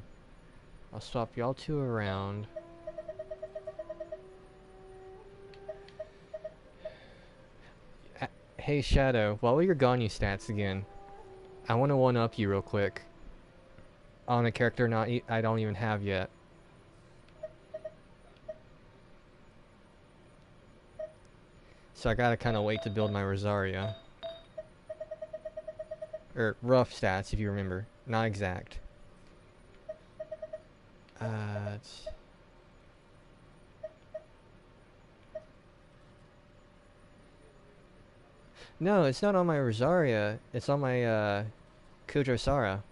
I'll swap y'all two around. Hey Shadow, what were your Ganyu stats again? I want to one-up you real quick. On a character I don't even have yet. So I gotta kinda wait to build my Rosaria. Or rough stats, if you remember. Not exact. It's... No, it's not on my Rosaria. It's on my, Kujosara.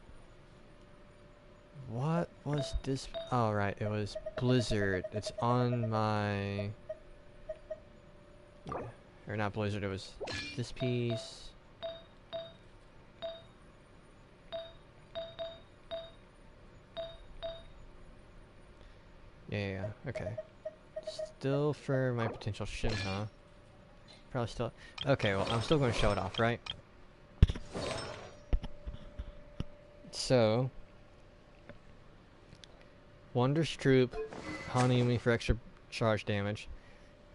What was this? Oh, right, it was Blizzard. It's on my... Yeah. Or not Blizzard, it was this piece. Yeah, okay. Still for my potential Shin, huh? Probably still... Okay, well, I'm still going to show it off, right? So... Wondrous Troop, Hanayumi for extra charge damage,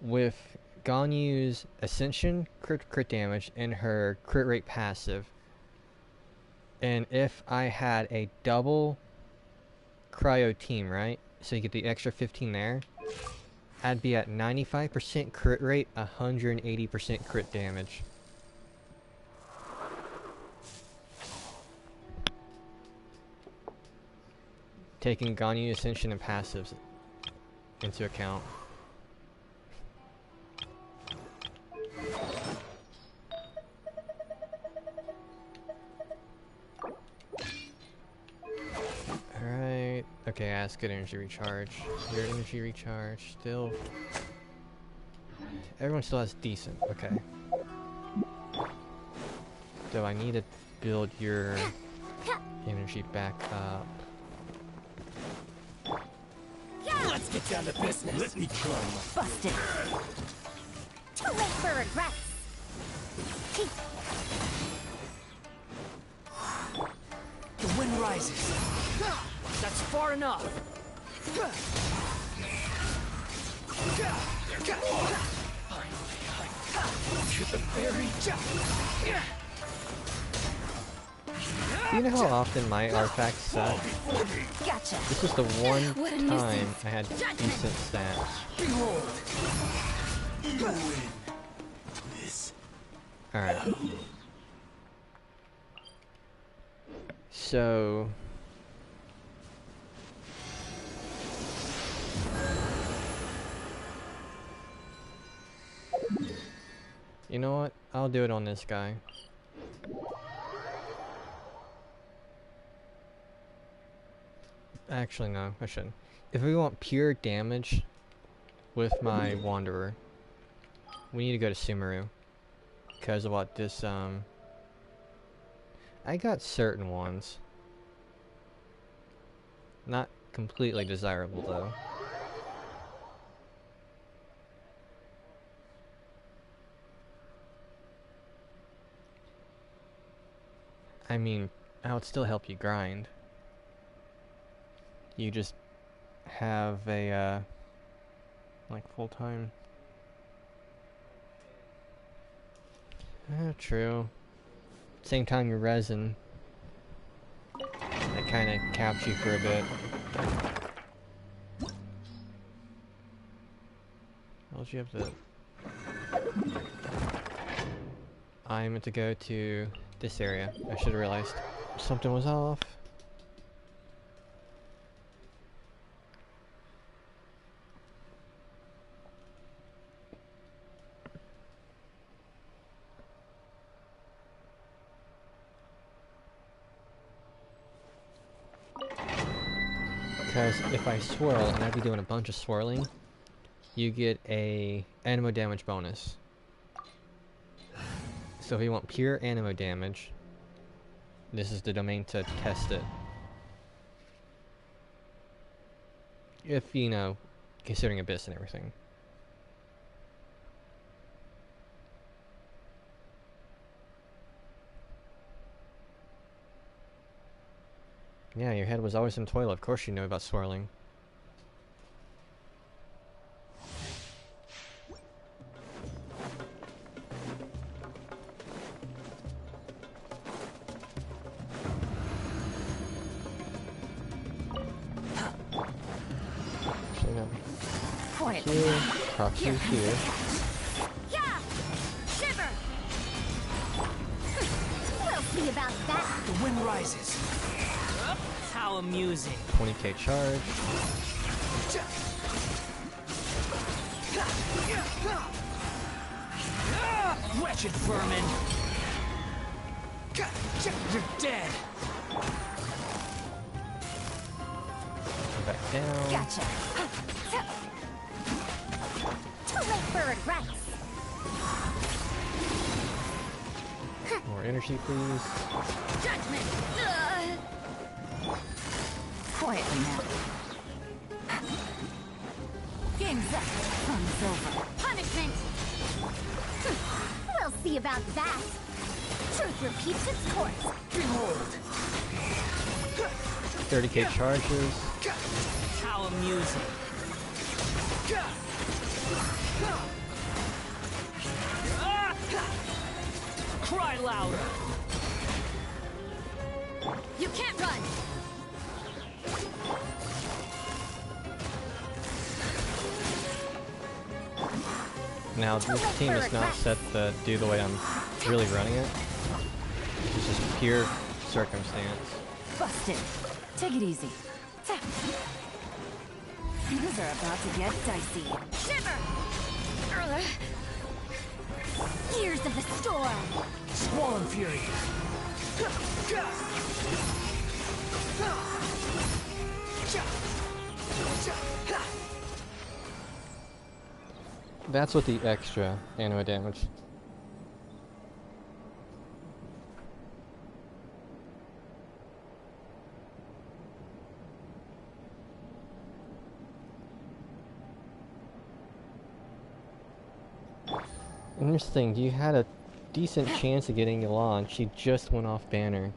with Ganyu's Ascension crit damage and her crit rate passive. And if I had a double cryo team, right? So you get the extra 15 there. I'd be at 95% crit rate, 180% crit damage. Taking Ganyu Ascension and passives into account. Alright. Okay, that's good energy recharge. Your energy recharge still... Everyone still has decent. Okay. So I need to build your energy back up. Let's get down to business. Let me try my... Busted. Too late for regrets. The wind rises. That's far enough. To the very... You know how often my artifacts suck? Gotcha. This is the one What a time nuisance. I had decent stats. Behold! You win. This... Alright. So... You know what? I'll do it on this guy. Actually, no, I shouldn't. If we want pure damage with my Wanderer, we need to go to Sumeru. Because of what this, I got certain ones. Not completely desirable, though. I mean, I would still help you grind. You just have a, like, full-time... True. Same time you're resin. That kinda caps you for a bit. How did you have to... I meant to go to this area. I should have realized something was off. Because if I swirl, and I'd be doing a bunch of swirling, you get a anemo damage bonus. So if you want pure anemo damage, this is the domain to test it. If, you know, considering Abyss and everything. Yeah, your head was always in toilet. Of course you know about swirling. Actually, no. Quiet. Here, proxy here. Yeah! Shiver! We'll see about that. The wind rises. How amusing. 20k charge. Wretched vermin. You're dead. Go back down. Gotcha. Too late for regrets. More energy, please. Judgment. Quietly now. Game's up. Fun's over. Punishment. We'll see about that. Truth repeats its course. Behold. 30k charges. How amusing. Cry louder. You can't run. Now, this team is not set to do the way I'm really running it. It's just pure circumstance. Busted. Take it easy. Things are about to get dicey. Shiver! Years of the storm. Swollen fury. That's what the extra animo damage. Interesting, you had a decent chance of getting Elan. She just went off banner.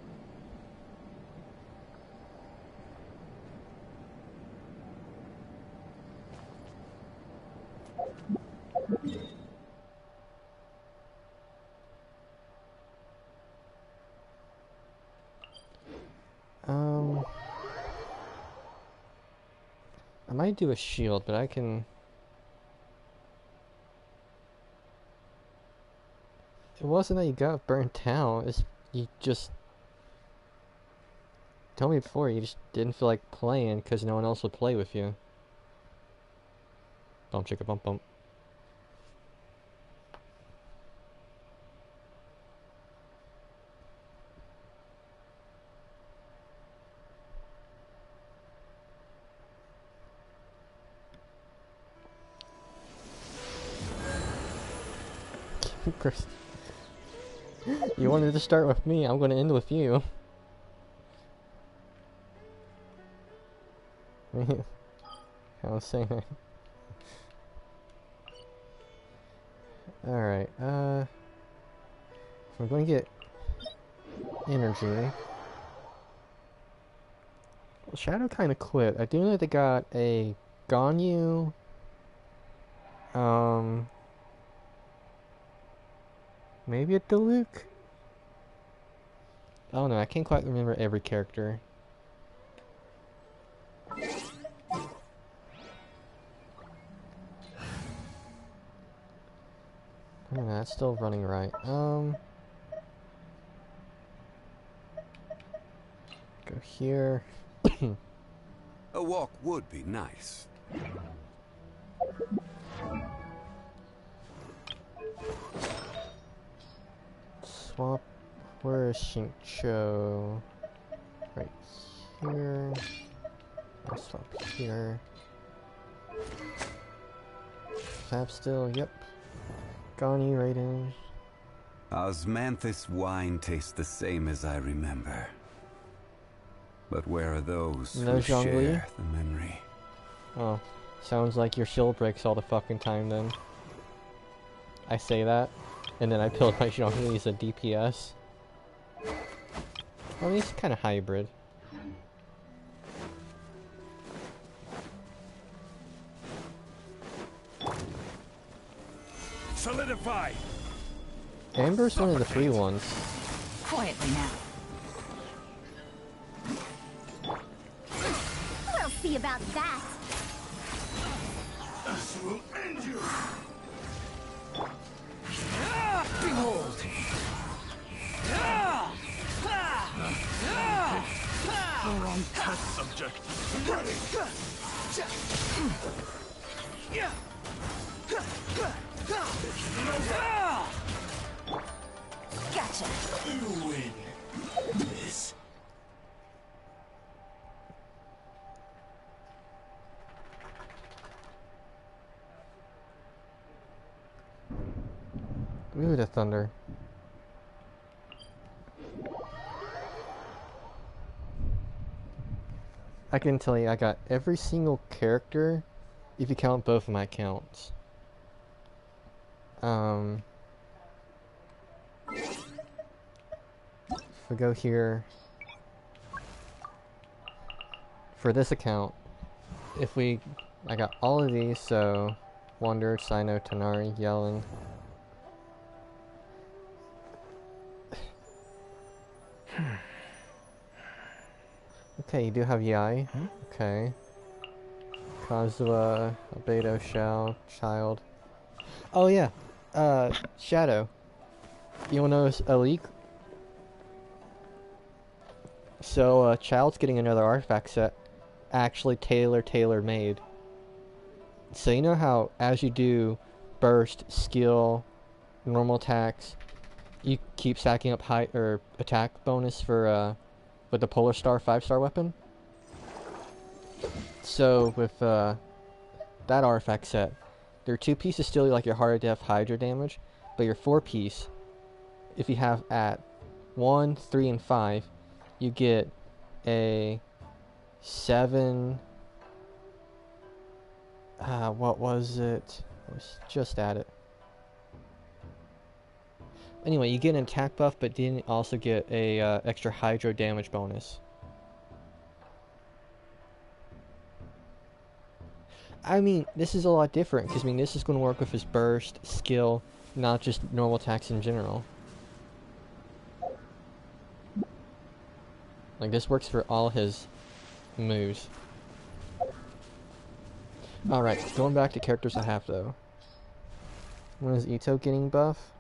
I might do a shield, but I can... It wasn't that you got burnt out, it's you just... Told me before, you just didn't feel like playing because no one else would play with you. Bump chicka bump bump. Chris. You wanted to start with me, I'm gonna end with you. I was saying that. Alright, we're gonna get energy. Well, Shadow kinda quit. I do know they got a Ganyu, maybe a Diluc? I don't know, I can't quite remember every character. I don't know, that's still running right. Go here. A walk would be nice. Swap. Where is Shincho? Right here. Let's up here. Tap still, yep. Gani right in. Osmanthus wine tastes the same as I remember. But where are those No who Zhongli? share the memory? Oh, sounds like your shield breaks all the fucking time then. I say that, and then I build my Zhongli as a DPS. Well, he's kind of hybrid. Solidify! Amber's one of the free ones. Quietly now. We'll see about that. This will end you! Behold! Wrong test subject. Ready! Gotcha. You win. This. Ooh, the thunder. I can tell you, I got every single character, if you count both of my accounts. If we go here, for this account, I got all of these, so Wander, Sino, Tanari, Yellen. Okay, you do have Yai. Okay. Kazuha, Albedo, Shao, Child. Oh yeah, Shadow. You wanna know a leak? So, Child's getting another artifact set. Actually tailor-made. So you know how, as you do burst, skill, normal attacks, you keep stacking up height or attack bonus for, with the Polar Star 5-star weapon? So, with, that artifact set, there are 2 pieces still like your hard def Hydra damage, but your 4 piece, if you have at 1, 3, and 5, you get a 7... what was it? I was just at it. Anyway, you get an attack buff, but then you also get a extra Hydro damage bonus. I mean, this is a lot different, because I mean, this is going to work with his burst, skill, not just normal attacks in general. Like, this works for all his moves. Alright, going back to characters I have, though. When is Ito getting buff?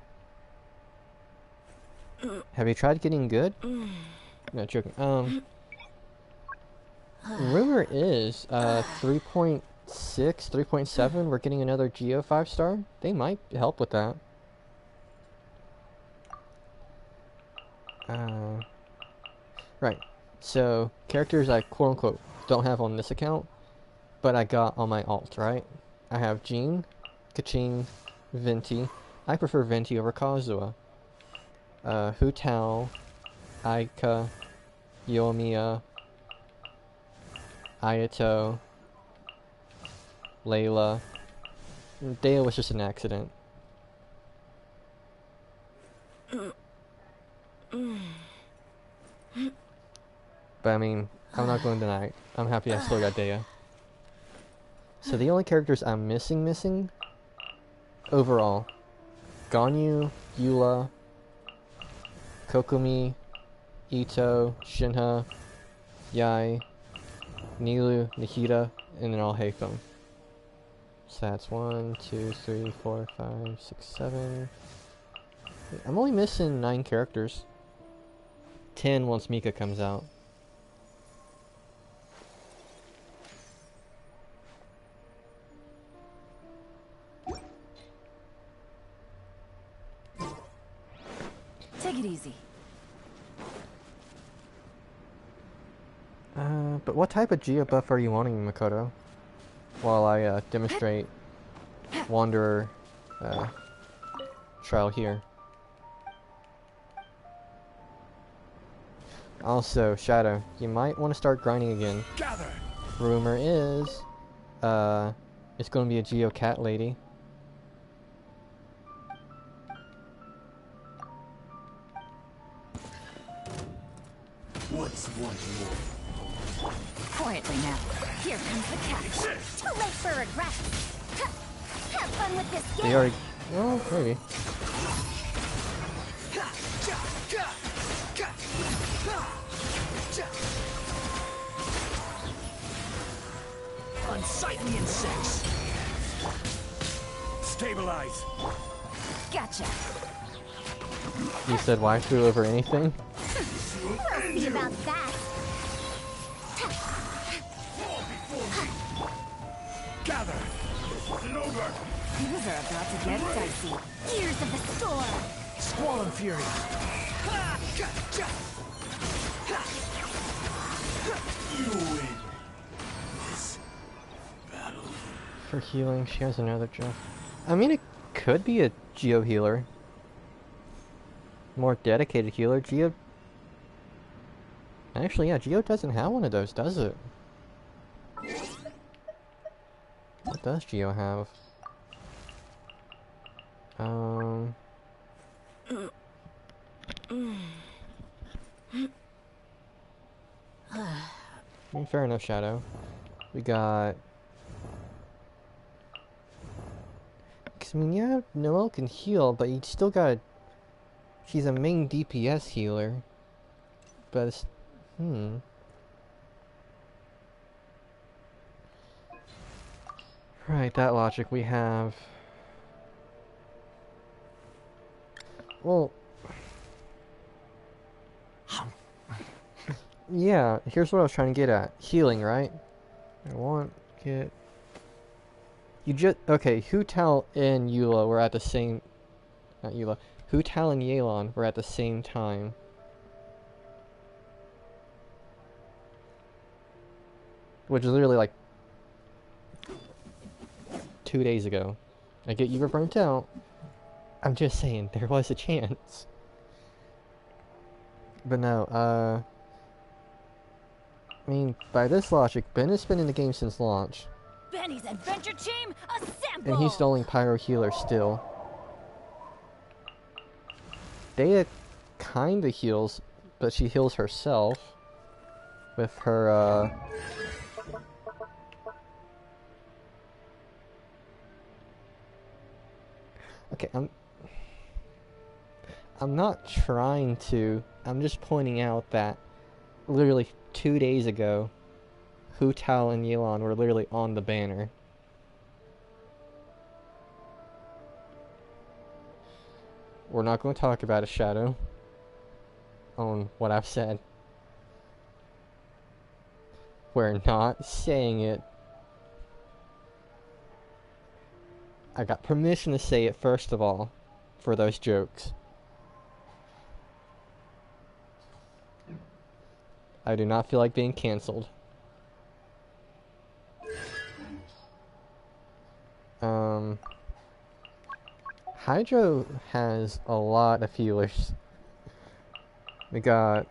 Have you tried getting good? No, joking. Rumor is, 3.6, 3.7, we're getting another Geo 5-star. They might help with that. Right. So, characters I quote-unquote don't have on this account, but I got on my alt, right? I have Jean, Kaching, Venti. I prefer Venti over Kazuha. Hu Tao, Aika, Yoimiya, Ayato, Layla. Dehya was just an accident. But I mean, I'm not going to deny it. I'm happy I still got Dehya. So the only characters I'm missing, overall, Ganyu, Eula, Kokomi, Ito, Shinha, Yai, Nilu, Nikita, and then all Heifeng. So that's 1, 2, 3, 4, 5, 6, 7. I'm only missing 9 characters. 10 once Mika comes out. Take it easy. But But what type of Geo buff are you wanting, Makoto? While I demonstrate Wanderer trial here. Also, Shadow, you might want to start grinding again. Gather. Rumor is, it's going to be a Geo Cat lady. What's one more? Quietly now. Here comes the catch. Too late for regret. Have fun with this game. They already... well, maybe. Unsightly insects. Stabilize. Gotcha. You said waifu over anything? We'll see about that. Gather. This isn't over. Things are about to get dicey. Ears of the storm. Squall and fury. You win. This battle. For healing, she has another job. I mean, it could be a Geo healer. More dedicated healer. Geo... actually, yeah, Geo doesn't have one of those, does it? What does Geo have? Fair enough, Shadow. We got... I mean, yeah, Noelle can heal, but you still got... she's a main DPS healer. But it's... Right, that logic we have... well... yeah, here's what I was trying to get at. Healing, right? I want... get... you just... okay, Hu Tao and Eula were at the same... not Eula. Hu Tao and Yelan were at the same time. Which is literally like 2 days ago. I get you were burnt out. I'm just saying, there was a chance. But no, I mean, by this logic, Ben has been in the game since launch. Benny's adventure team, assemble! And he's the only pyro healer still. Dehya kinda heals, but she heals herself. With her, okay, I'm not trying to, I'm just pointing out that literally 2 days ago, Hu Tao and Yelan were literally on the banner. We're not going to talk about a Shadow on what I've said. We're not saying it. I got permission to say it first of all, for those jokes. I do not feel like being cancelled. Hydro has a lot of healers. We got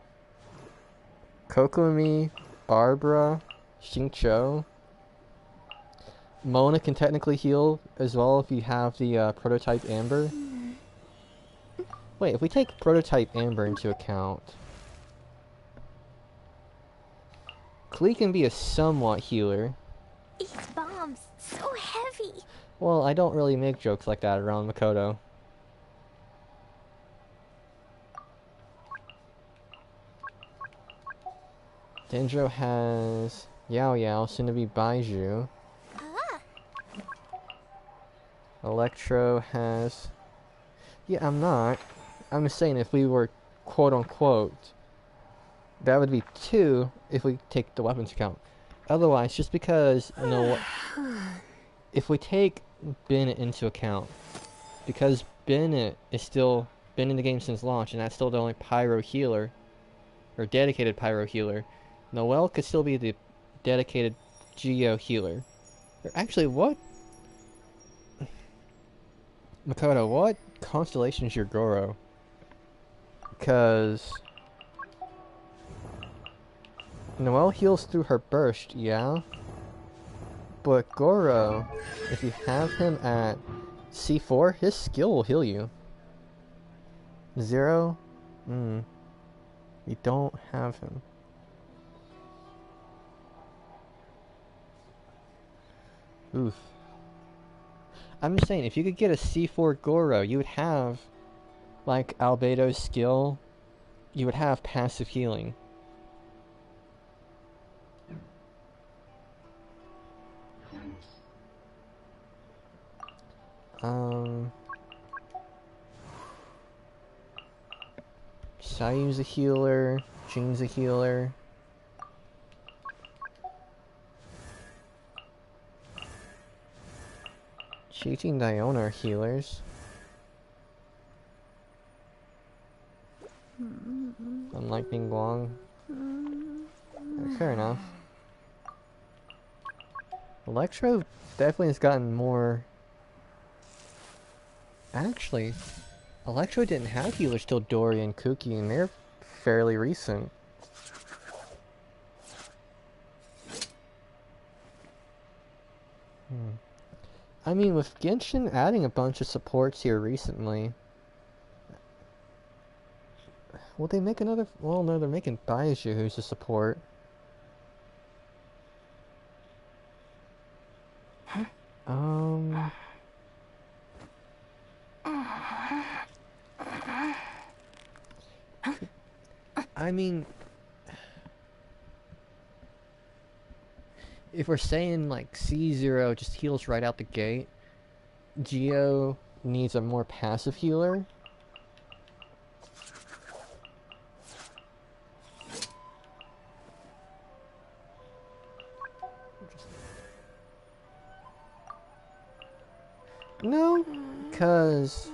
Kokomi, Barbara, Xingqiu. Mona can technically heal as well if you have the prototype Amber. Wait, if we take prototype Amber into account, Klee can be a somewhat healer. Eats bombs, so heavy. Well, I don't really make jokes like that around Makoto. Dendro has Yao Yao, soon to be Baiju. Electro has... yeah, I'm not. I'm just saying if we were quote-unquote, that would be 2 if we take the weapons account. Otherwise, just because, you know what... if we take Bennett into account, because Bennett is still been in the game since launch, and that's still the only pyro healer, or dedicated pyro healer, Noelle could still be the dedicated Geo healer. Or actually, what? Makoto, what constellation is your Goro? Because Noelle heals through her burst, yeah? But Goro, if you have him at C4, his skill will heal you. 0? You don't have him. Oof. I'm just saying, if you could get a C4 Goro, you would have, like, Albedo's skill. You would have passive healing. Sayu's a healer. Jin's a healer. Chi-Chi and Diona are healers. Unlike Bing Guang. Fair enough. Electro definitely has gotten more... Actually, Electro didn't have healers till Dory and Kuki, and they're fairly recent. I mean, with Genshin adding a bunch of supports here recently... Will they make another... Well, no, they're making Baizhu, who's a support. I mean... If we're saying, like, C0 just heals right out the gate, Geo needs a more passive healer. No, because...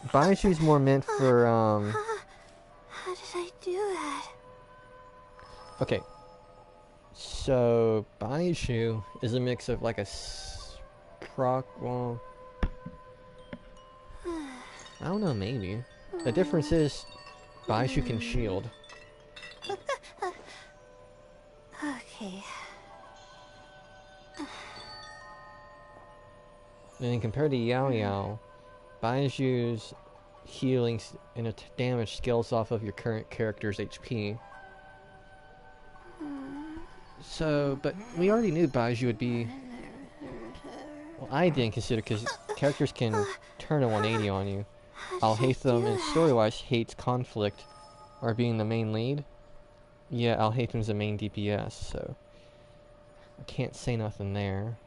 Baishu's more meant for, How did I do that? Okay. So, Baishu is a mix of, like, a well... I don't know, maybe. The difference is, Baishu can shield. Okay. And compared to Yao Yao, Baiju's healing and damage scales off of your current character's HP. So, but we already knew Baizhu would be... Well, I didn't consider, because characters can turn a 180 on you. Alhaitham, and story-wise, hates conflict, or being the main lead. Yeah, Alhaitham's the main DPS, so... I can't say nothing there.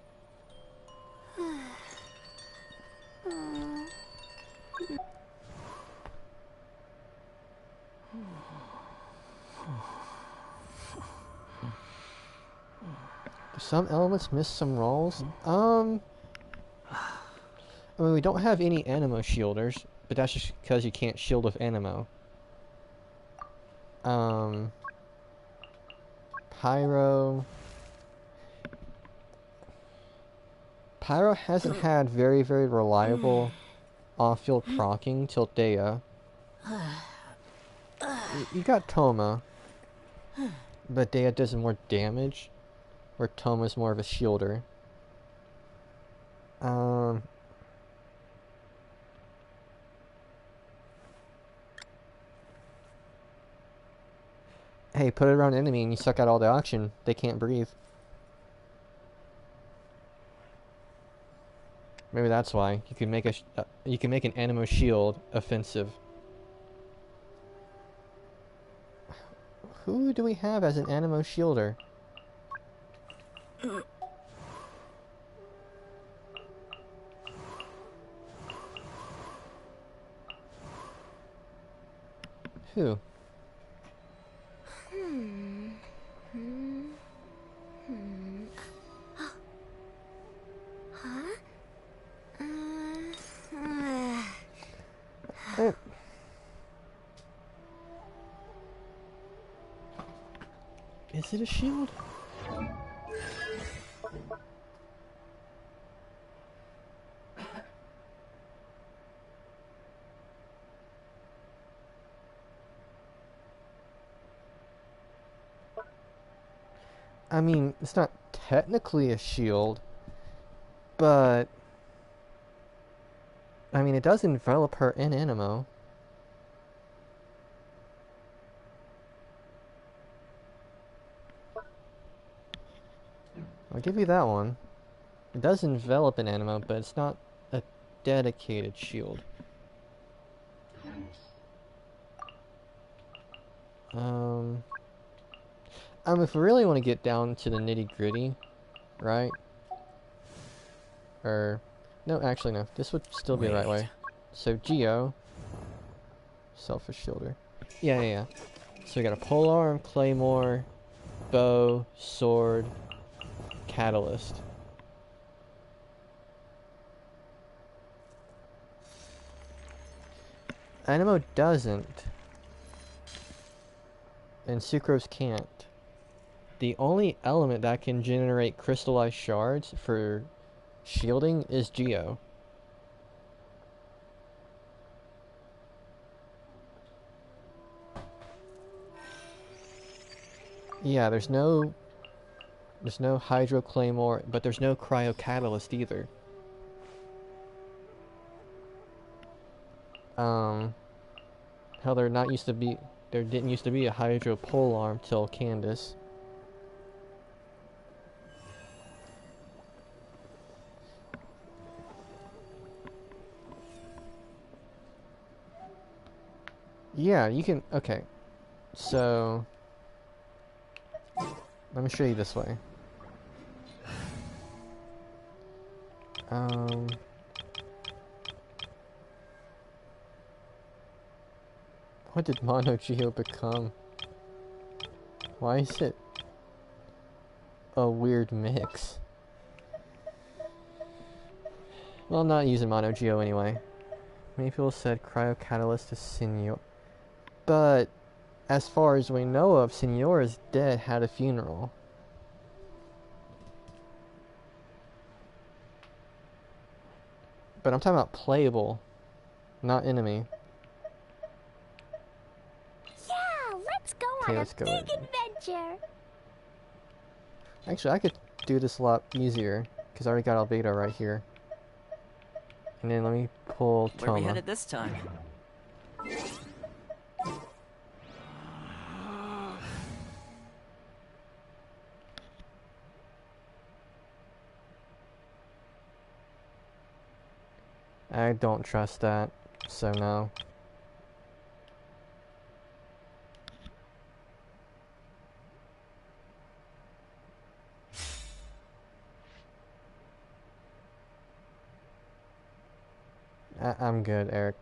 Do some elements miss some roles? I mean, we don't have any Anemo shielders, but that's just because you can't shield with Anemo. Pyro... Pyro hasn't had very, very reliable off-field proccing till Dehya. You got Toma, but Dehya does more damage, where Toma's more of a shielder. Hey, put it around an enemy and you suck out all the oxygen. They can't breathe. Maybe that's why you can make you can make an Anemo shield offensive. Who do we have as an Anemo shielder? Who? Is it a shield? I mean, it's not technically a shield, but I mean, it does envelop her in animo. I'll give you that one. It does envelop in animo, but it's not a dedicated shield. If we really want to get down to the nitty-gritty, right? No, actually no. This would still be the right way. So Geo, selfish shielder. Yeah. So we got a polearm, claymore, bow, sword, catalyst. Animo doesn't, and sucrose can't. The only element that can generate crystallized shards for shielding is Geo. Yeah, there's no hydro claymore, but there's no cryo catalyst either. Hell, there didn't used to be a hydro polearm till Candace. Yeah, you can. Okay, so let me show you this way. What did Mono Geo become? Why is it a weird mix? Well, I'm not using Mono Geo anyway. Many people said Cryo Catalyst is Senor. But, as far as we know of, Senor is dead, had a funeral. But I'm talking about playable, not enemy. Yeah, let's go on a big adventure. Actually, I could do this a lot easier, because I already got Albedo right here. And then let me pull Toma. Where we headed this time? I don't trust that, so no. I'm good, Eric.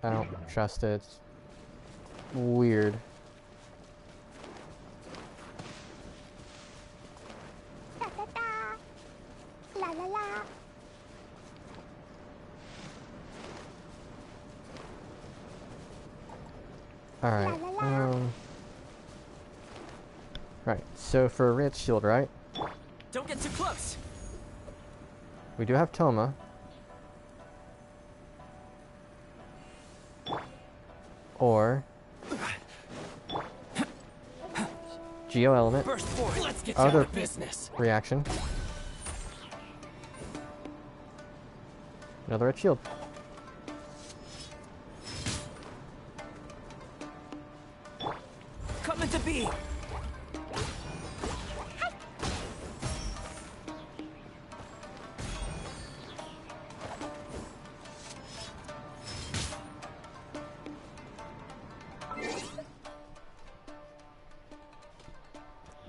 I don't trust it. It's weird. Da da da. La la la. Alright, right, so for a red shield, right? Don't get too close. We do have Toma. Or Geo element. Burst forth. Let's get Other down to business. reaction. Another red shield. Coming to be.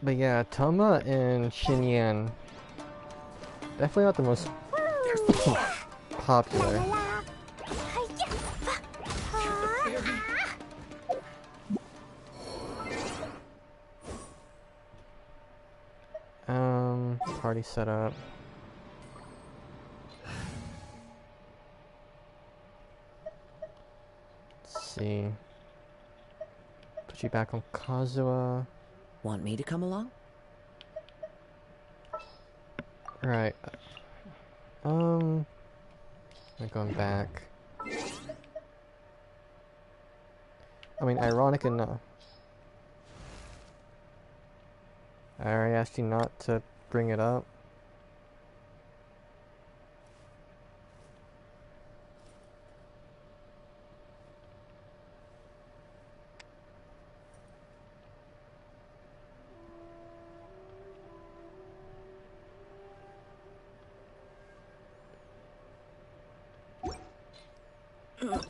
But yeah, Toma and Xinyan, definitely not the most popular. La la. Party setup. Let's see. Put you back on Kazuha. Want me to come along? Right. I'm going back. I mean, ironic enough. I already asked you not to bring it up.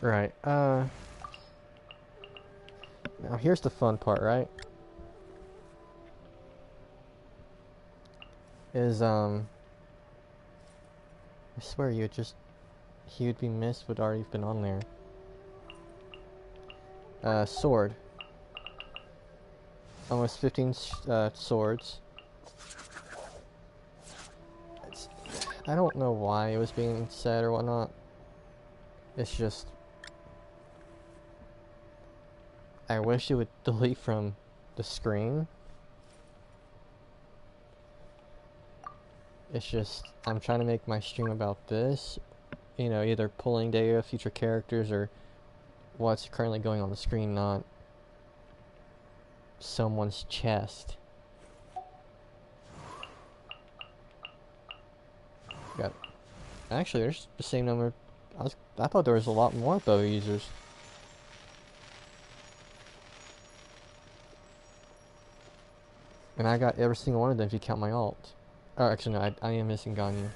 Right, now here's the fun part, right? I swear he would be missed would already been on there. Sword. Almost 15 swords. I don't know why it was being said or whatnot. It's just... I wish it would delete from the screen. It's just, I'm trying to make my stream about this. You know, either pulling data, future characters, or what's currently going on the screen, not someone's chest. Got... Actually, there's the same number. I thought there was a lot more bow users. And I got every single one of them if you count my alt. Oh, actually no, I am missing Ganyu.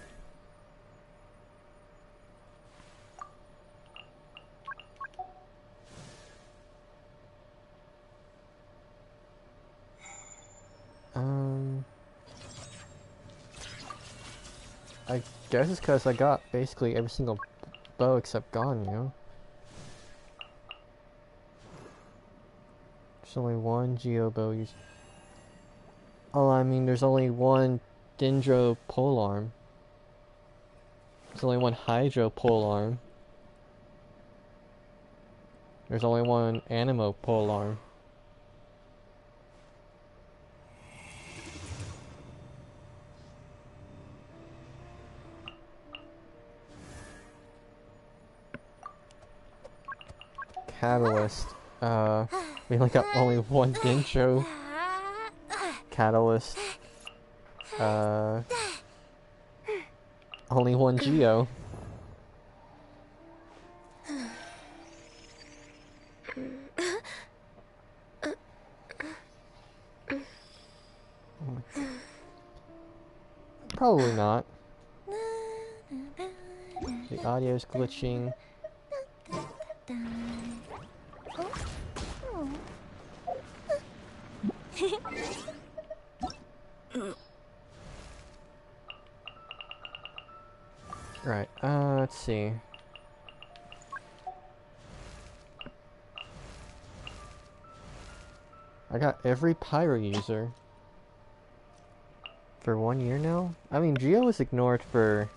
I guess it's because I got basically every single bow except Ganyu. There's only one Geo bow use. Oh, I mean, there's only one Dendro polearm. There's only one Hydro polearm. There's only one Anemo polearm. Catalyst. We only got only one Dendro. Catalyst. Only one Geo. Probably not. The audio's glitching. Right, let's see. I got every Pyro user for 1 year now? I mean, Geo was ignored for...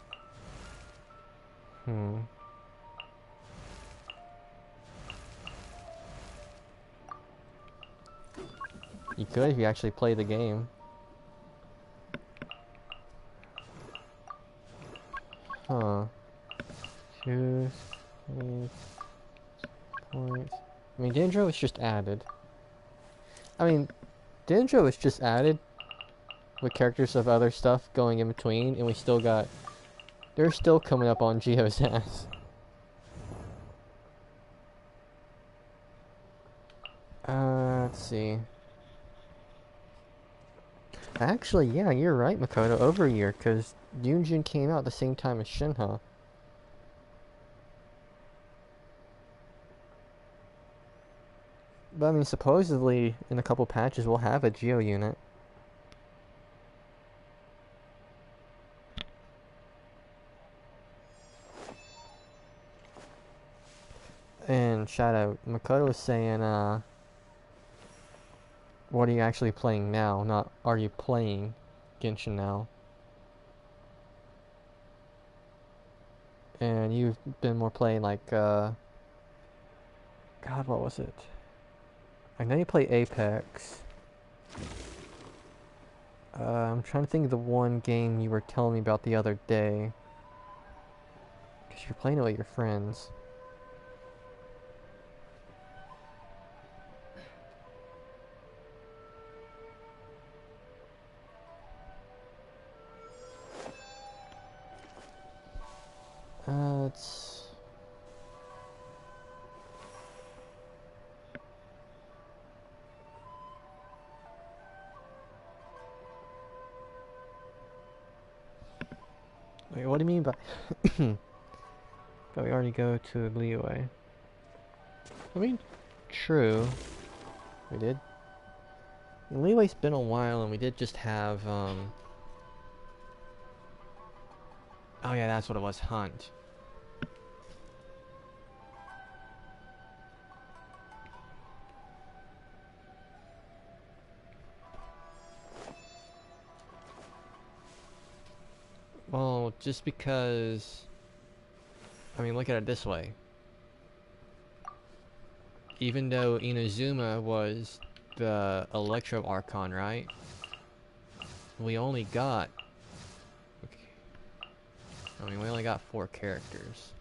You could if you actually play the game. Huh. Choose... Point... I mean, Dendro was just added. Dendro was just added with characters of other stuff going in between, and we still got... They're still coming up on Geo's ass. Let's see. Actually, yeah, you're right, Makoto. Over a year, because Yunjin came out at the same time as Shinha. But I mean, supposedly, in a couple patches, we'll have a Geo unit. And shout out, Makoto was saying, what are you actually playing now? Not, are you playing Genshin now? And you've been more playing like, God, what was it? I know you play Apex. I'm trying to think of the one game you were telling me about the other day. Because you're playing it with your friends. It's... Wait, what do you mean by... But we already go to Leeway. I mean, true. We did. Leeway's been a while, and we did just have, Oh yeah, that's what it was, Hunt. Well, just because... I mean, look at it this way. Even though Inazuma was the Electro Archon, right? We only got... I mean, we only got 4 characters.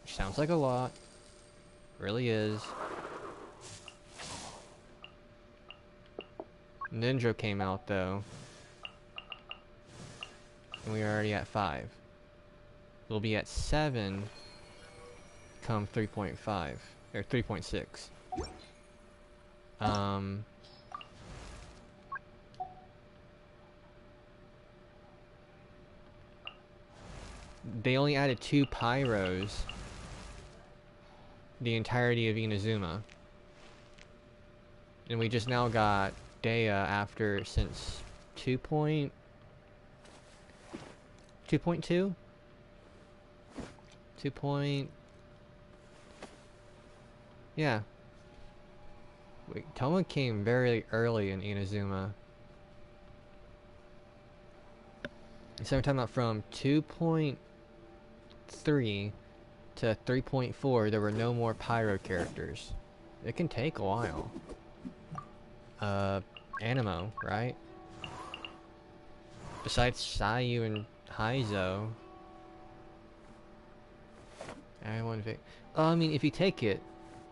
Which sounds like a lot. Really is. Ninja came out, though. And we are already at 5. We'll be at 7 come 3.5. Or 3.6. They only added 2 pyros the entirety of Inazuma. And we just now got Dehya after since 2.2? Yeah. Wait, Toma came very early in Inazuma. So we're talking about from 2.3 to 3.4, there were no more pyro characters. It can take a while. Animo, right? Besides Sayu and Heizo. I mean, if you take it,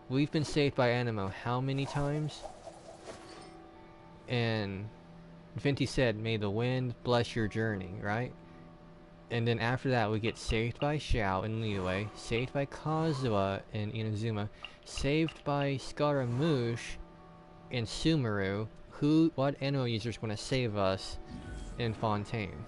we've been saved by Animo how many times? And Venti said, "May the wind bless your journey," right? And then after that, we get saved by Xiao in Liyue, saved by Kazuha in Inazuma, saved by Scaramouche in Sumeru. What Animo user is going to save us in Fontaine?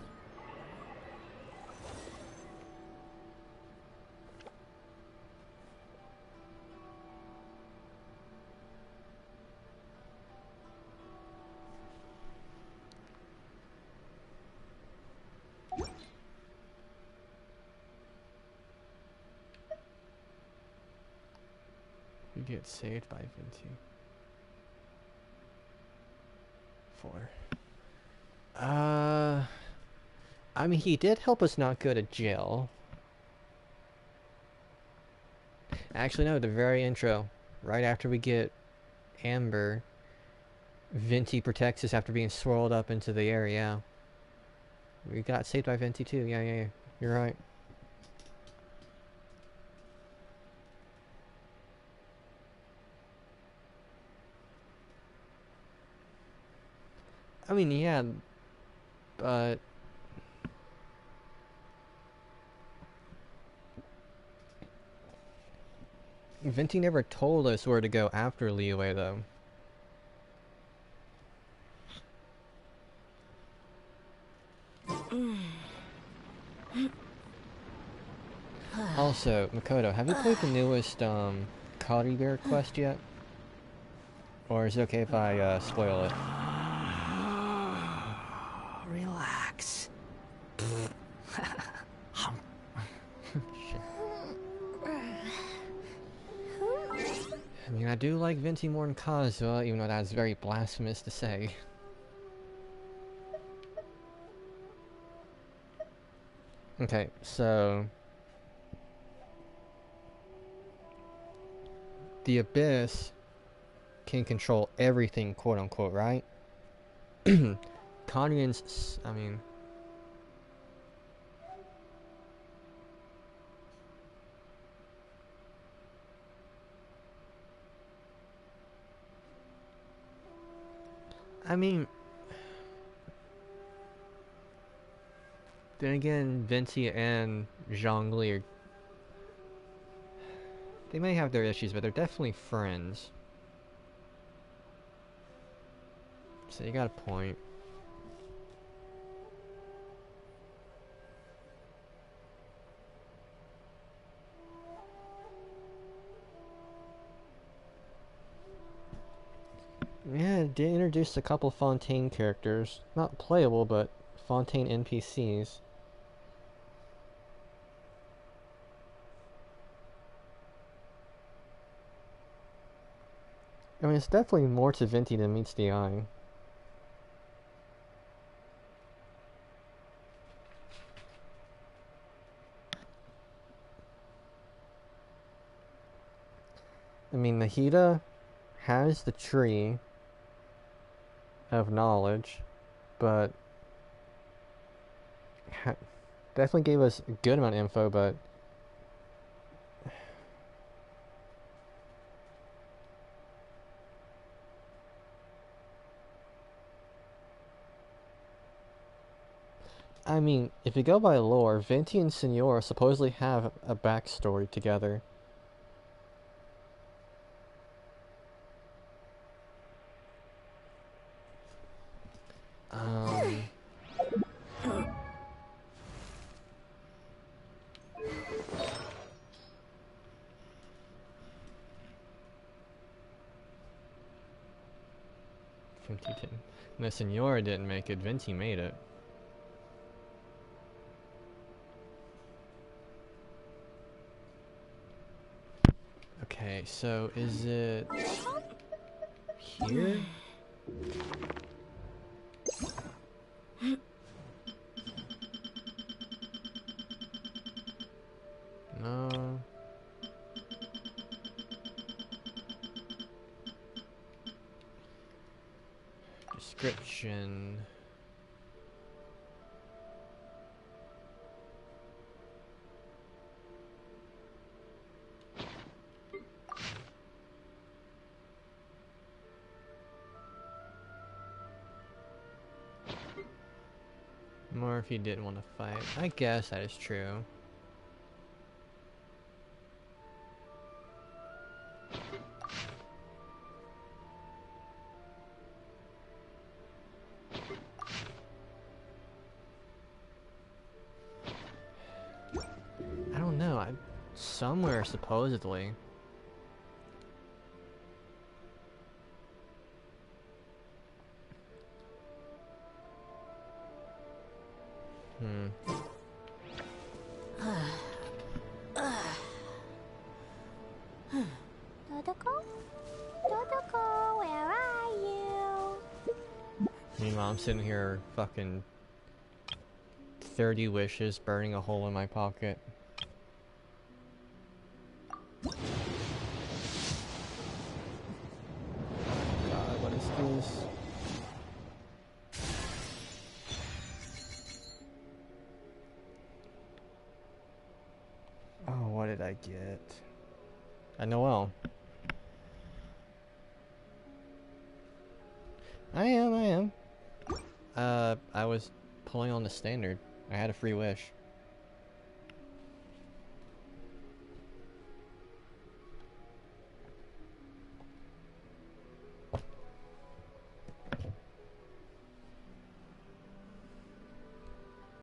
You get saved by Venti. 4. I mean, he did help us not go to jail. Actually, no, the very intro, right after we get Amber, Venti protects us after being swirled up into the air, yeah. We got saved by Venti too, yeah, you're right. I mean, yeah, but... Venti never told us where to go after Liyue, though. Also, Makoto, have you played the newest, Cotty Bear quest yet? Or is it okay if I, spoil it? Relax. I mean, I do like Venti more than Kazuha, even though that's very blasphemous to say. Okay, so... The Abyss can control everything, quote-unquote, right? Conrian's, I mean... Then again, Venti and Zhongli are... They may have their issues, but they're definitely friends. So you got a point. Yeah, it did introduce a couple Fontaine characters. Not playable, but Fontaine NPCs. I mean, it's definitely more to Venti than meets the eye. I mean, Nahida has the tree of knowledge, but definitely gave us a good amount of info, but I mean, if you go by lore, Venti and Signora supposedly have a backstory together. Venti didn't. No, Signora didn't make it, Venti made it. Okay, so is it here? No. Description. More if he didn't want to fight. I guess that is true. I don't know. Somewhere supposedly. Dodoko? Dodoko, where are you? Meanwhile, I'm sitting here fucking 30 wishes, burning a hole in my pocket. God, what is this? Oh, what did I get? A Noel. I am. I was pulling on the standard. I had a free wish.